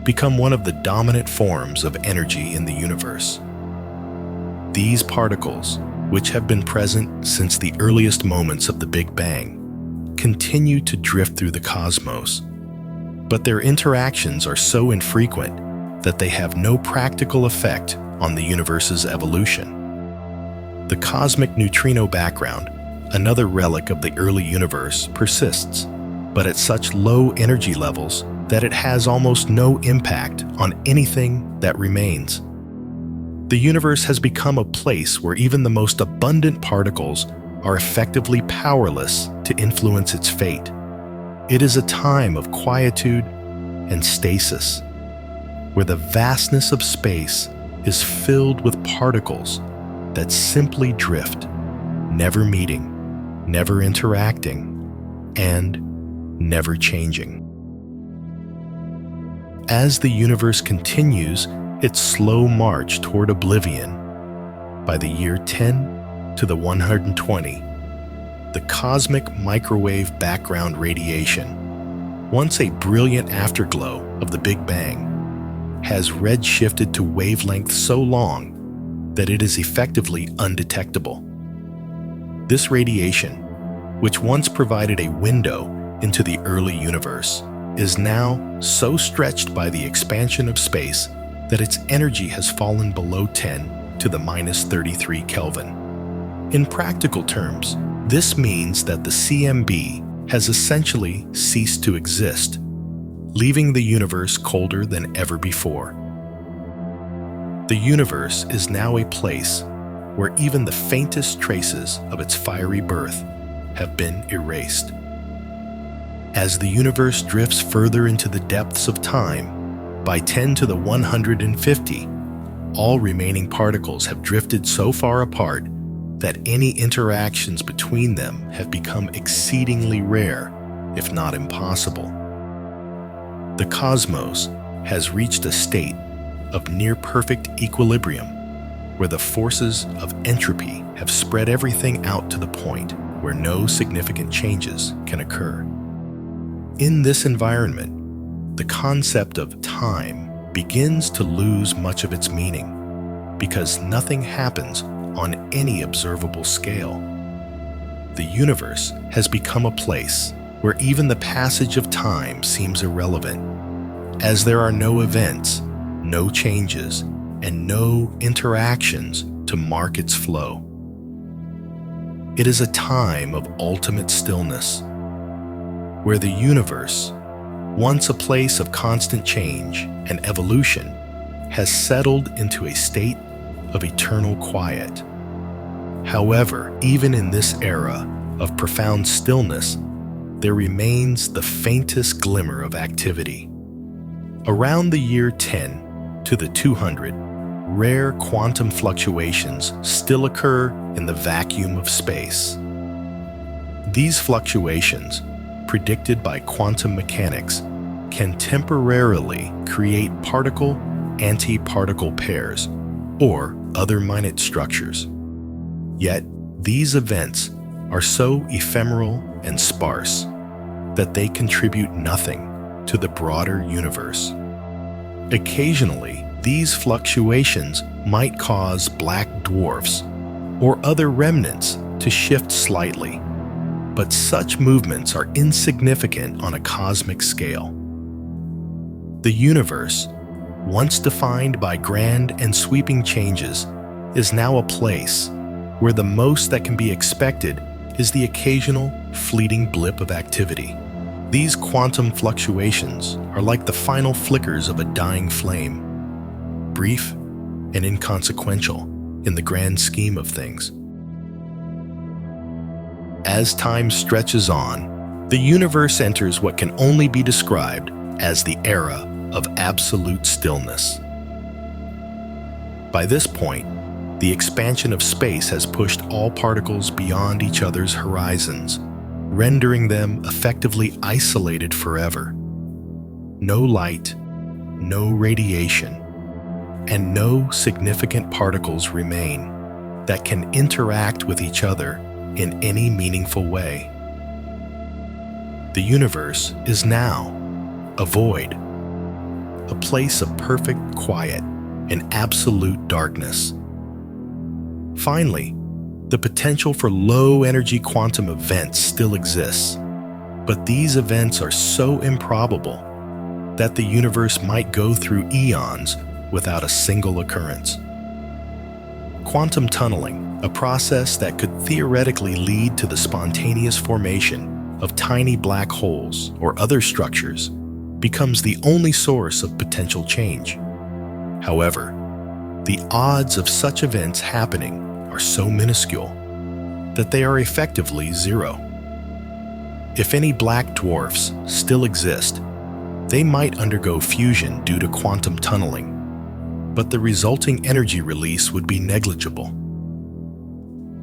become one of the dominant forms of energy in the universe. These particles, which have been present since the earliest moments of the Big Bang, continue to drift through the cosmos. But their interactions are so infrequent that they have no practical effect on the universe's evolution. The cosmic neutrino background, another relic of the early universe, persists, but at such low energy levels that it has almost no impact on anything that remains. The universe has become a place where even the most abundant particles are effectively powerless to influence its fate. It is a time of quietude and stasis, where the vastness of space is filled with particles that simply drift, never meeting, never interacting, and never changing. As the universe continues its slow march toward oblivion, by the year 10 to the 120, the cosmic microwave background radiation, once a brilliant afterglow of the Big Bang, has redshifted to wavelength so long that it is effectively undetectable. This radiation, which once provided a window into the early universe, is now so stretched by the expansion of space that its energy has fallen below 10 to the minus 33 Kelvin. In practical terms, this means that the CMB has essentially ceased to exist, leaving the universe colder than ever before. The universe is now a place where even the faintest traces of its fiery birth have been erased. As the universe drifts further into the depths of time, by 10 to the 150, all remaining particles have drifted so far apart that any interactions between them have become exceedingly rare, if not impossible. The cosmos has reached a state of near-perfect equilibrium, where the forces of entropy have spread everything out to the point where no significant changes can occur. In this environment, the concept of time begins to lose much of its meaning because nothing happens on any observable scale. The universe has become a place where even the passage of time seems irrelevant, as there are no events, no changes, and no interactions to mark its flow. It is a time of ultimate stillness, where the universe, once a place of constant change and evolution, has settled into a state of eternal quiet. However, even in this era of profound stillness, there remains the faintest glimmer of activity. Around the year 10 to the 200, rare quantum fluctuations still occur in the vacuum of space. These fluctuations, predicted by quantum mechanics, can temporarily create particle-antiparticle pairs or other minute structures. Yet, these events are so ephemeral and sparse that they contribute nothing to the broader universe. Occasionally, these fluctuations might cause black dwarfs or other remnants to shift slightly, but such movements are insignificant on a cosmic scale. The universe, once defined by grand and sweeping changes, is now a place where the most that can be expected is the occasional fleeting blip of activity. These quantum fluctuations are like the final flickers of a dying flame, brief and inconsequential in the grand scheme of things. As time stretches on, the universe enters what can only be described as the era of absolute stillness. By this point, the expansion of space has pushed all particles beyond each other's horizons, rendering them effectively isolated forever. No light, no radiation, and no significant particles remain that can interact with each other in any meaningful way. The universe is now a void, a place of perfect quiet and absolute darkness. Finally, the potential for low-energy quantum events still exists, but these events are so improbable that the universe might go through eons without a single occurrence. Quantum tunneling, a process that could theoretically lead to the spontaneous formation of tiny black holes or other structures, becomes the only source of potential change. However, the odds of such events happening are so minuscule that they are effectively zero. If any black dwarfs still exist, they might undergo fusion due to quantum tunneling, but the resulting energy release would be negligible.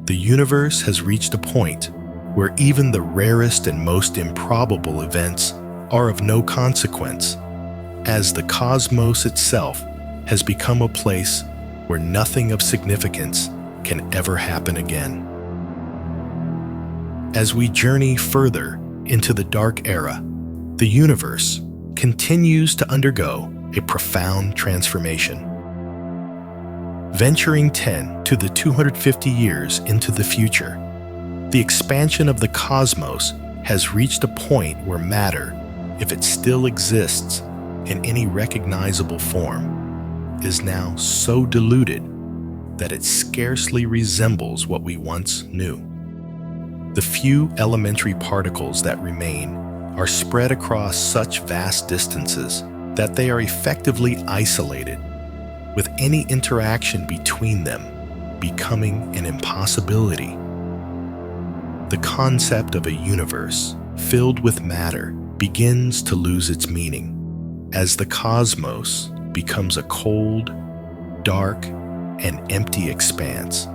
The universe has reached a point where even the rarest and most improbable events are of no consequence, as the cosmos itself has become a place where nothing of significance can ever happen again. As we journey further into the dark era, the universe continues to undergo a profound transformation. Venturing 10 to the 250 years into the future, the expansion of the cosmos has reached a point where matter, if it still exists in any recognizable form, is now so diluted that it scarcely resembles what we once knew. The few elementary particles that remain are spread across such vast distances that they are effectively isolated, with any interaction between them becoming an impossibility. The concept of a universe filled with matter begins to lose its meaning as the cosmos becomes a cold, dark, and empty expanse.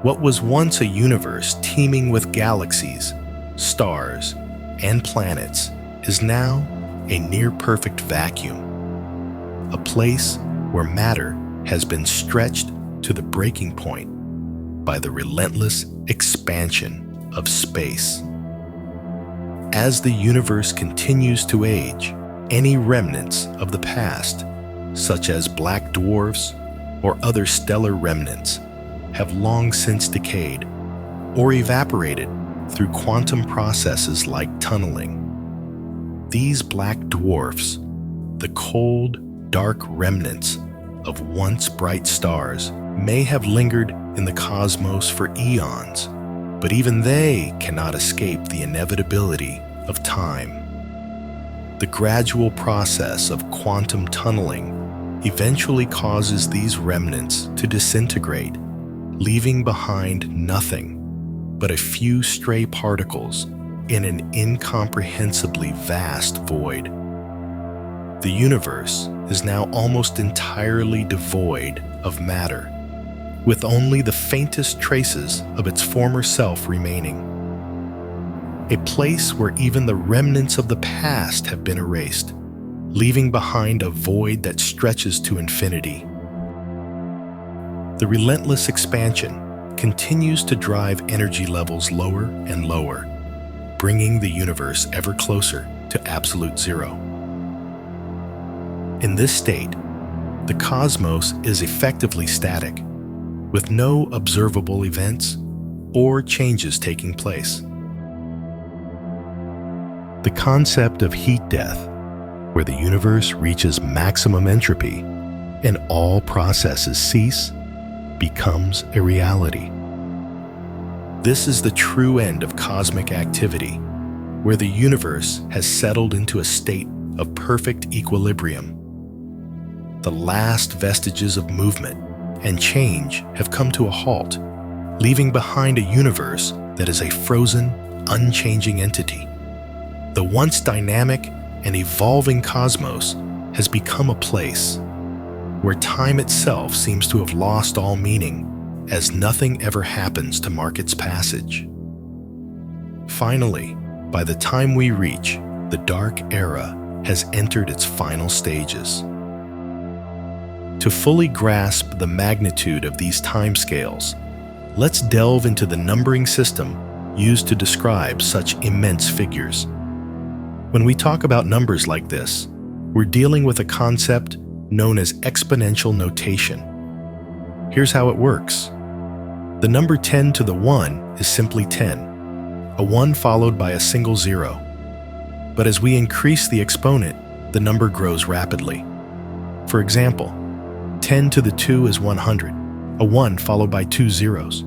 What was once a universe teeming with galaxies, stars, and planets is now a near-perfect vacuum, a place where matter has been stretched to the breaking point by the relentless expansion of space. As the universe continues to age, any remnants of the past, such as black dwarfs or other stellar remnants, have long since decayed or evaporated through quantum processes like tunneling. These black dwarfs, the cold, dark remnants of once bright stars, may have lingered in the cosmos for eons, but even they cannot escape the inevitability of time. The gradual process of quantum tunneling eventually causes these remnants to disintegrate, leaving behind nothing but a few stray particles in an incomprehensibly vast void. The universe is now almost entirely devoid of matter, with only the faintest traces of its former self remaining. A place where even the remnants of the past have been erased, leaving behind a void that stretches to infinity. The relentless expansion continues to drive energy levels lower and lower, bringing the universe ever closer to absolute zero. In this state, the cosmos is effectively static, with no observable events or changes taking place. The concept of heat death, where the universe reaches maximum entropy and all processes cease, becomes a reality. This is the true end of cosmic activity, where the universe has settled into a state of perfect equilibrium. The last vestiges of movement and change have come to a halt, leaving behind a universe that is a frozen, unchanging entity. The once dynamic and evolving cosmos has become a place where time itself seems to have lost all meaning, as nothing ever happens to mark its passage. Finally, by the time we reach, the dark era has entered its final stages. To fully grasp the magnitude of these timescales, let's delve into the numbering system used to describe such immense figures. When we talk about numbers like this, we're dealing with a concept known as exponential notation. Here's how it works. The number 10 to the 1 is simply 10, a 1 followed by a single 0. But as we increase the exponent, the number grows rapidly. For example, 10 to the 2 is 100, a 1 followed by 2 zeros.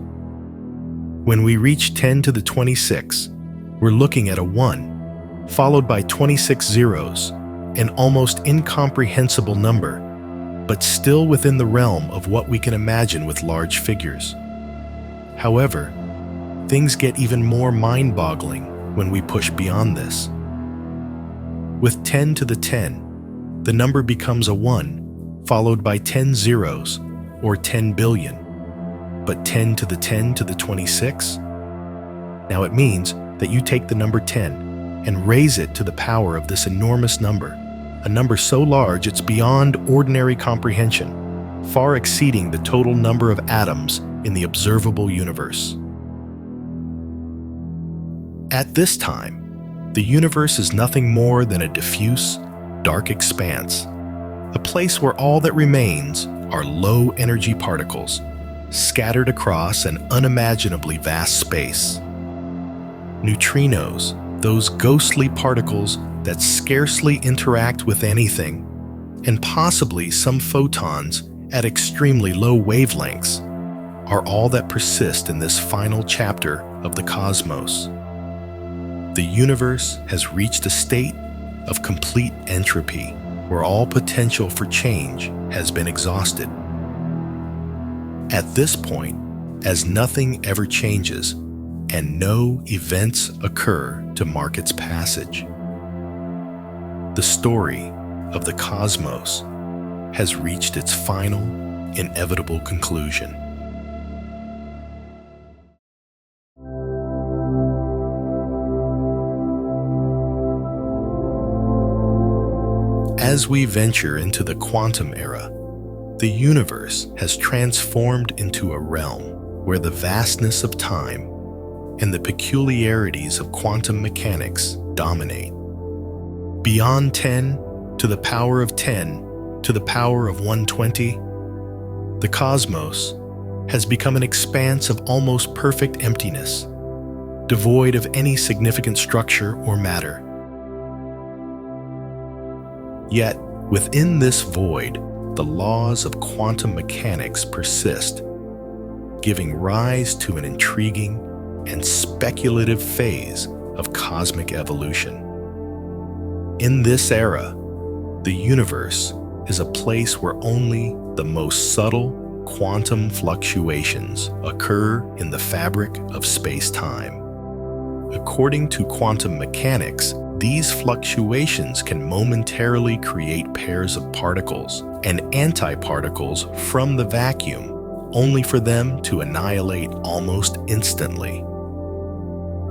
When we reach 10 to the 26, we're looking at a 1, followed by 26 zeros, an almost incomprehensible number, but still within the realm of what we can imagine with large figures. However, things get even more mind-boggling when we push beyond this. With 10 to the 10, the number becomes a 1, followed by 10 zeros, or 10 billion. But 10 to the 10 to the 26? Now it means that you take the number 10 and raise it to the power of this enormous number, a number so large it's beyond ordinary comprehension, far exceeding the total number of atoms in the observable universe. At this time, the universe is nothing more than a diffuse, dark expanse, a place where all that remains are low-energy particles scattered across an unimaginably vast space. Neutrinos, those ghostly particles that scarcely interact with anything, and possibly some photons at extremely low wavelengths, are all that persist in this final chapter of the cosmos. The universe has reached a state of complete entropy, where all potential for change has been exhausted. At this point, as nothing ever changes and no events occur to mark its passage, the story of the cosmos has reached its final, inevitable conclusion. As we venture into the quantum era, the universe has transformed into a realm where the vastness of time and the peculiarities of quantum mechanics dominate. Beyond 10 to the power of 10 to the power of 120, the cosmos has become an expanse of almost perfect emptiness, devoid of any significant structure or matter. Yet, within this void, the laws of quantum mechanics persist, giving rise to an intriguing and speculative phase of cosmic evolution. In this era, the universe is a place where only the most subtle quantum fluctuations occur in the fabric of space-time. According to quantum mechanics, these fluctuations can momentarily create pairs of particles and antiparticles from the vacuum, only for them to annihilate almost instantly.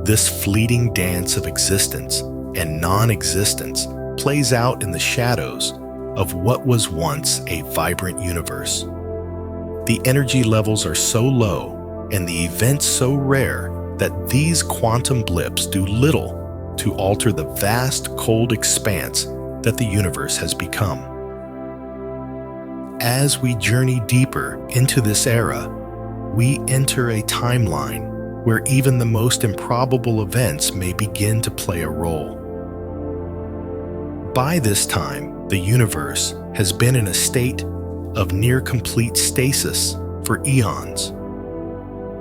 This fleeting dance of existence and non-existence plays out in the shadows of what was once a vibrant universe. The energy levels are so low and the events so rare that these quantum blips do little to alter the vast cold expanse that the universe has become. As we journey deeper into this era, we enter a timeline where even the most improbable events may begin to play a role. By this time, the universe has been in a state of near-complete stasis for eons.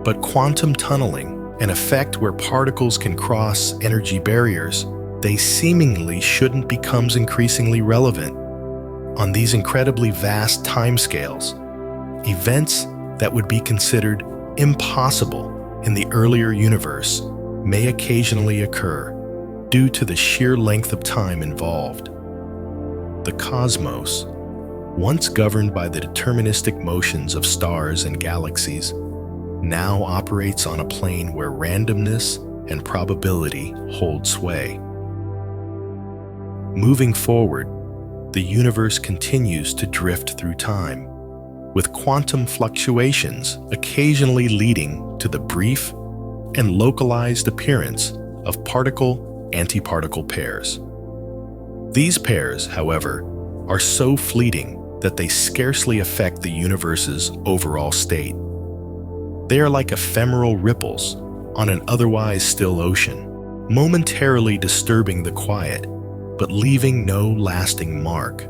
But quantum tunneling, an effect where particles can cross energy barriers they seemingly shouldn't becomes increasingly relevant. On these incredibly vast timescales, events that would be considered impossible in the earlier universe may occasionally occur due to the sheer length of time involved. The cosmos, once governed by the deterministic motions of stars and galaxies, now operates on a plane where randomness and probability hold sway. Moving forward, the universe continues to drift through time, with quantum fluctuations occasionally leading to the brief and localized appearance of particle-antiparticle pairs. These pairs, however, are so fleeting that they scarcely affect the universe's overall state. They are like ephemeral ripples on an otherwise still ocean, momentarily disturbing the quiet, but leaving no lasting mark.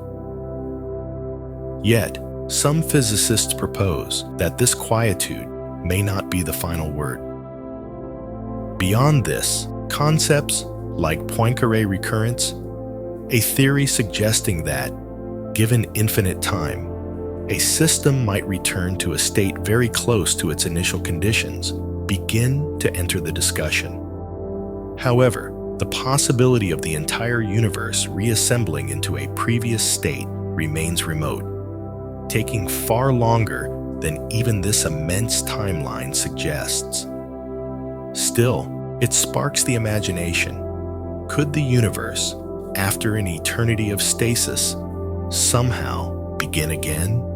Yet, some physicists propose that this quietude may not be the final word. Beyond this, concepts like Poincaré recurrence, a theory suggesting that, given infinite time, a system might return to a state very close to its initial conditions, begin to enter the discussion. However, the possibility of the entire universe reassembling into a previous state remains remote, taking far longer than even this immense timeline suggests. Still, it sparks the imagination. Could the universe, after an eternity of stasis, somehow begin again?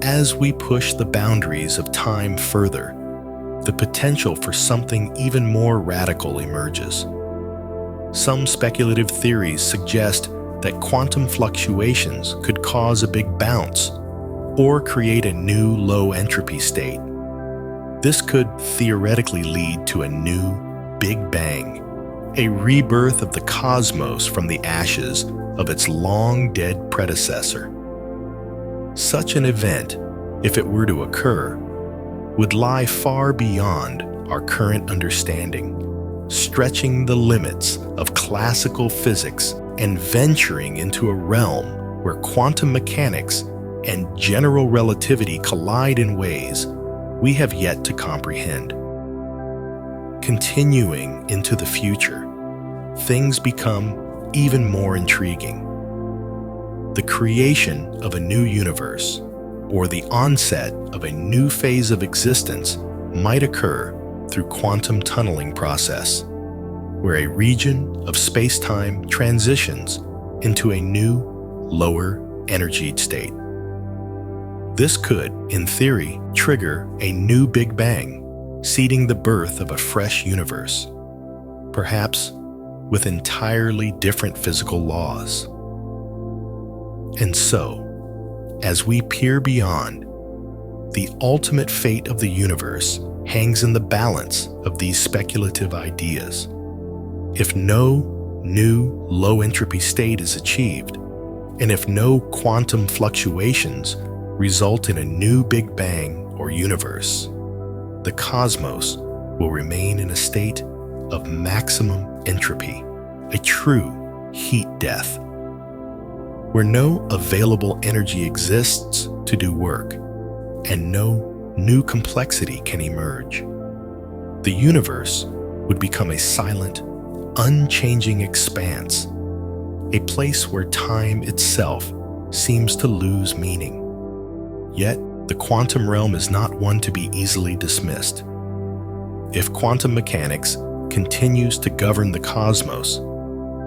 As we push the boundaries of time further, the potential for something even more radical emerges. Some speculative theories suggest that quantum fluctuations could cause a big bounce or create a new low entropy state. This could theoretically lead to a new Big Bang, a rebirth of the cosmos from the ashes of its long-dead predecessor. Such an event, if it were to occur, would lie far beyond our current understanding, stretching the limits of classical physics and venturing into a realm where quantum mechanics and general relativity collide in ways we have yet to comprehend. Continuing into the future, things become even more intriguing. The creation of a new universe, or the onset of a new phase of existence, might occur through quantum tunneling process, where a region of space-time transitions into a new, lower energied state. This could, in theory, trigger a new Big Bang, seeding the birth of a fresh universe, perhaps with entirely different physical laws. And so, as we peer beyond, the ultimate fate of the universe hangs in the balance of these speculative ideas. If no new low-entropy state is achieved, and if no quantum fluctuations result in a new Big Bang or universe, the cosmos will remain in a state of maximum entropy, a true heat death, where no available energy exists to do work, and no new complexity can emerge. The universe would become a silent, unchanging expanse, a place where time itself seems to lose meaning. Yet, the quantum realm is not one to be easily dismissed. If quantum mechanics continues to govern the cosmos,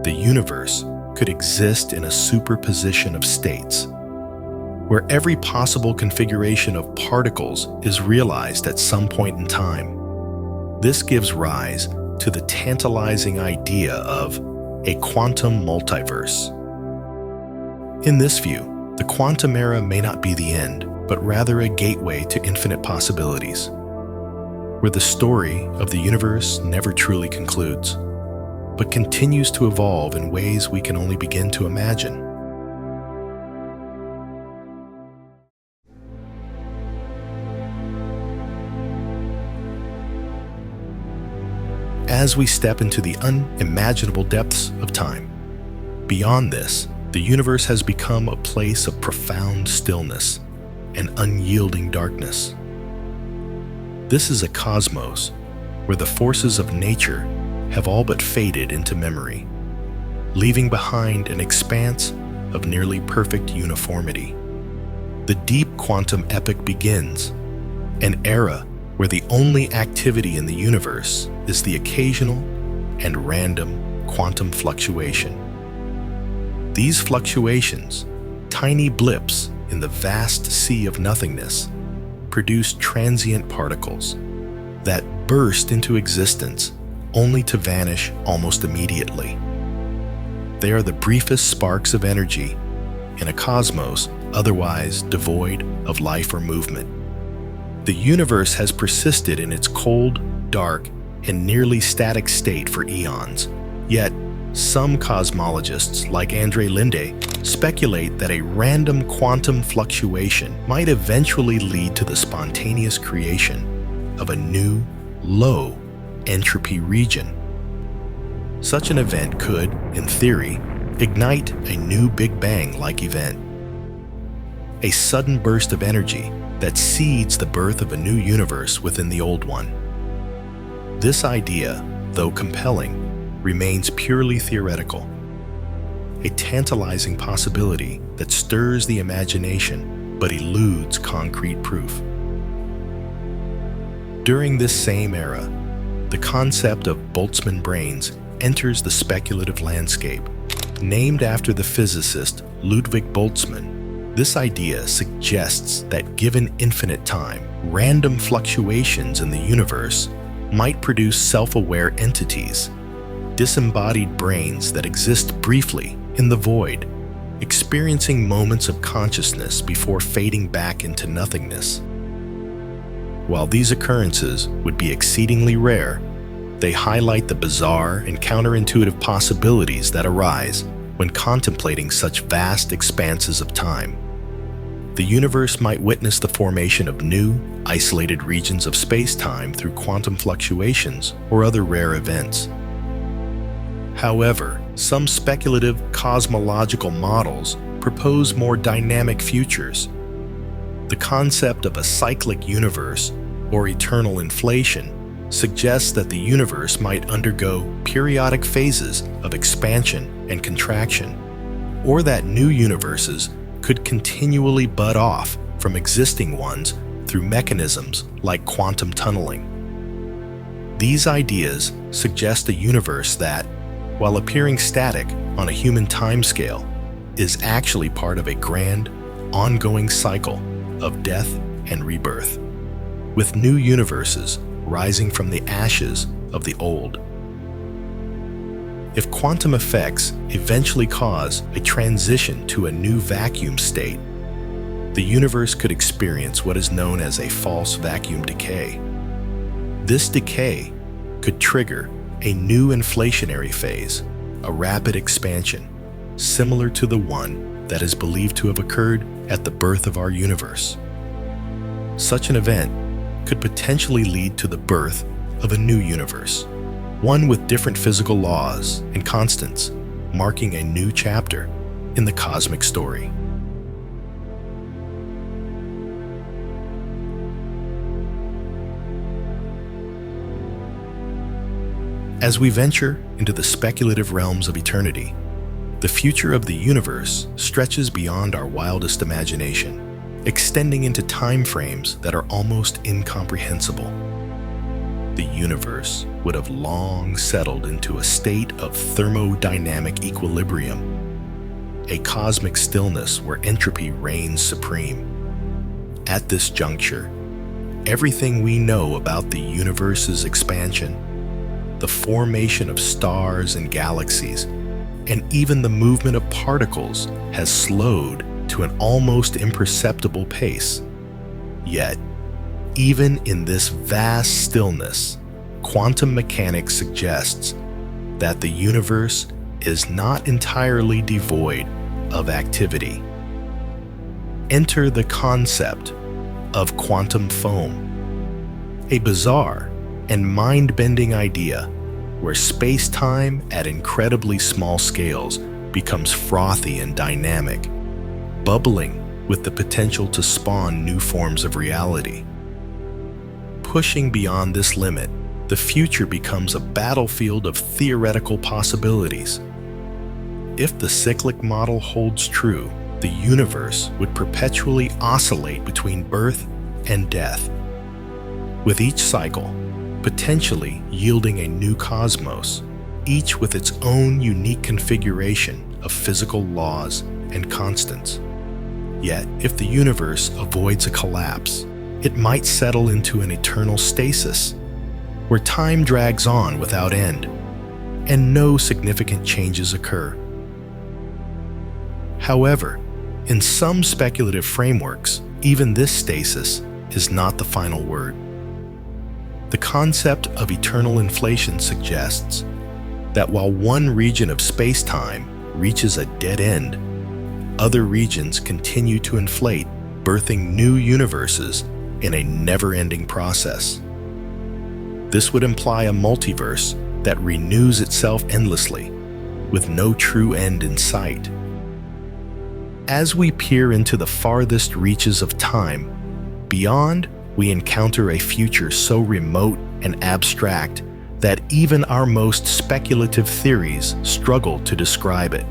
the universe could exist in a superposition of states, where every possible configuration of particles is realized at some point in time. This gives rise to the tantalizing idea of a quantum multiverse. In this view, the quantum era may not be the end, but rather a gateway to infinite possibilities, where the story of the universe never truly concludes, but continues to evolve in ways we can only begin to imagine. As we step into the unimaginable depths of time, beyond this, the universe has become a place of profound stillness and unyielding darkness. This is a cosmos where the forces of nature have all but faded into memory, leaving behind an expanse of nearly perfect uniformity. The deep quantum epoch begins, an era where the only activity in the universe is the occasional and random quantum fluctuation. These fluctuations, tiny blips in the vast sea of nothingness, produce transient particles that burst into existence only to vanish almost immediately. They are the briefest sparks of energy in a cosmos otherwise devoid of life or movement. The universe has persisted in its cold, dark, and nearly static state for eons. Yet, some cosmologists, like Andre Linde, speculate that a random quantum fluctuation might eventually lead to the spontaneous creation of a new, low entropy region. Such an event could, in theory, ignite a new Big Bang-like event. A sudden burst of energy that seeds the birth of a new universe within the old one. This idea, though compelling, remains purely theoretical, a tantalizing possibility that stirs the imagination but eludes concrete proof. During this same era, the concept of Boltzmann brains enters the speculative landscape. Named after the physicist Ludwig Boltzmann, this idea suggests that given infinite time, random fluctuations in the universe might produce self-aware entities, disembodied brains that exist briefly in the void, experiencing moments of consciousness before fading back into nothingness. While these occurrences would be exceedingly rare, they highlight the bizarre and counterintuitive possibilities that arise when contemplating such vast expanses of time. The universe might witness the formation of new, isolated regions of space-time through quantum fluctuations or other rare events. However, some speculative cosmological models propose more dynamic futures. The concept of a cyclic universe or eternal inflation suggests that the universe might undergo periodic phases of expansion and contraction, or that new universes could continually bud off from existing ones through mechanisms like quantum tunneling. These ideas suggest a universe that, while appearing static on a human timescale, is actually part of a grand, ongoing cycle of death and rebirth, with new universes rising from the ashes of the old. If quantum effects eventually cause a transition to a new vacuum state, the universe could experience what is known as a false vacuum decay. This decay could trigger a new inflationary phase, a rapid expansion, similar to the one that is believed to have occurred at the birth of our universe. Such an event could potentially lead to the birth of a new universe, one with different physical laws and constants, marking a new chapter in the cosmic story. As we venture into the speculative realms of eternity, the future of the universe stretches beyond our wildest imagination, extending into time frames that are almost incomprehensible. The universe would have long settled into a state of thermodynamic equilibrium, a cosmic stillness where entropy reigns supreme. At this juncture, everything we know about the universe's expansion, the formation of stars and galaxies, and even the movement of particles has slowed to an almost imperceptible pace. Yet, even in this vast stillness, quantum mechanics suggests that the universe is not entirely devoid of activity. Enter the concept of quantum foam, a bizarre and mind-bending idea where space-time at incredibly small scales becomes frothy and dynamic, bubbling with the potential to spawn new forms of reality. Pushing beyond this limit, the future becomes a battlefield of theoretical possibilities. If the cyclic model holds true, the universe would perpetually oscillate between birth and death, with each cycle potentially yielding a new cosmos, each with its own unique configuration of physical laws and constants. Yet, if the universe avoids a collapse, it might settle into an eternal stasis, where time drags on without end, and no significant changes occur. However, in some speculative frameworks, even this stasis is not the final word. The concept of eternal inflation suggests that while one region of space-time reaches a dead end, other regions continue to inflate, birthing new universes in a never-ending process. This would imply a multiverse that renews itself endlessly, with no true end in sight. As we peer into the farthest reaches of time, beyond, we encounter a future so remote and abstract that even our most speculative theories struggle to describe it.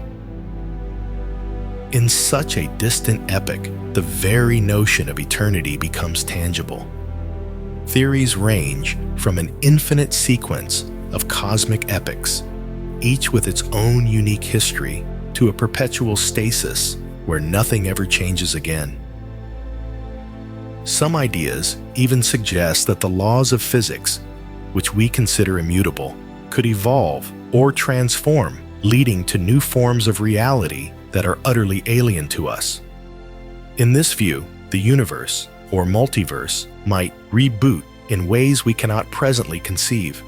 In such a distant epoch, the very notion of eternity becomes tangible. Theories range from an infinite sequence of cosmic epochs, each with its own unique history, to a perpetual stasis where nothing ever changes again. Some ideas even suggest that the laws of physics, which we consider immutable, could evolve or transform, leading to new forms of reality that are utterly alien to us. In this view, the universe, or multiverse, might reboot in ways we cannot presently conceive,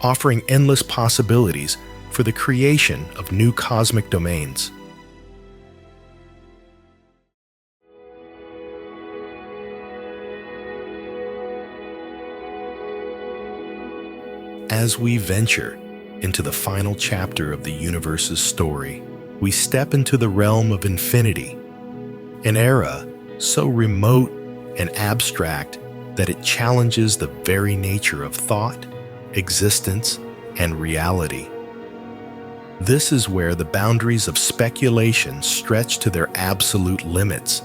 offering endless possibilities for the creation of new cosmic domains. As we venture into the final chapter of the universe's story, we step into the realm of infinity, an era so remote and abstract that it challenges the very nature of thought, existence, and reality. This is where the boundaries of speculation stretch to their absolute limits,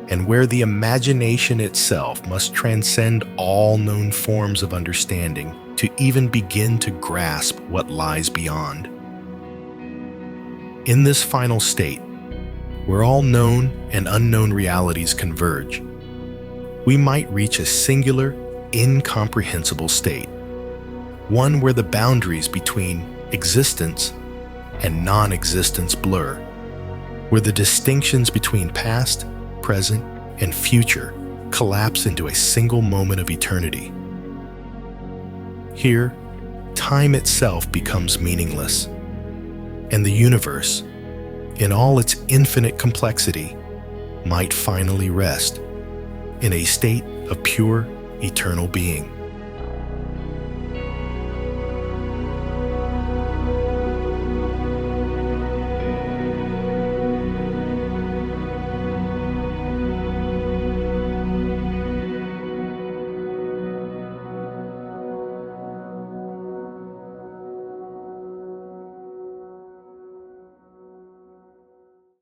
and where the imagination itself must transcend all known forms of understanding to even begin to grasp what lies beyond. In this final state, where all known and unknown realities converge, we might reach a singular, incomprehensible state, one where the boundaries between existence and non-existence blur, where the distinctions between past, present, and future collapse into a single moment of eternity. Here, time itself becomes meaningless, and the universe, in all its infinite complexity, might finally rest in a state of pure, eternal being.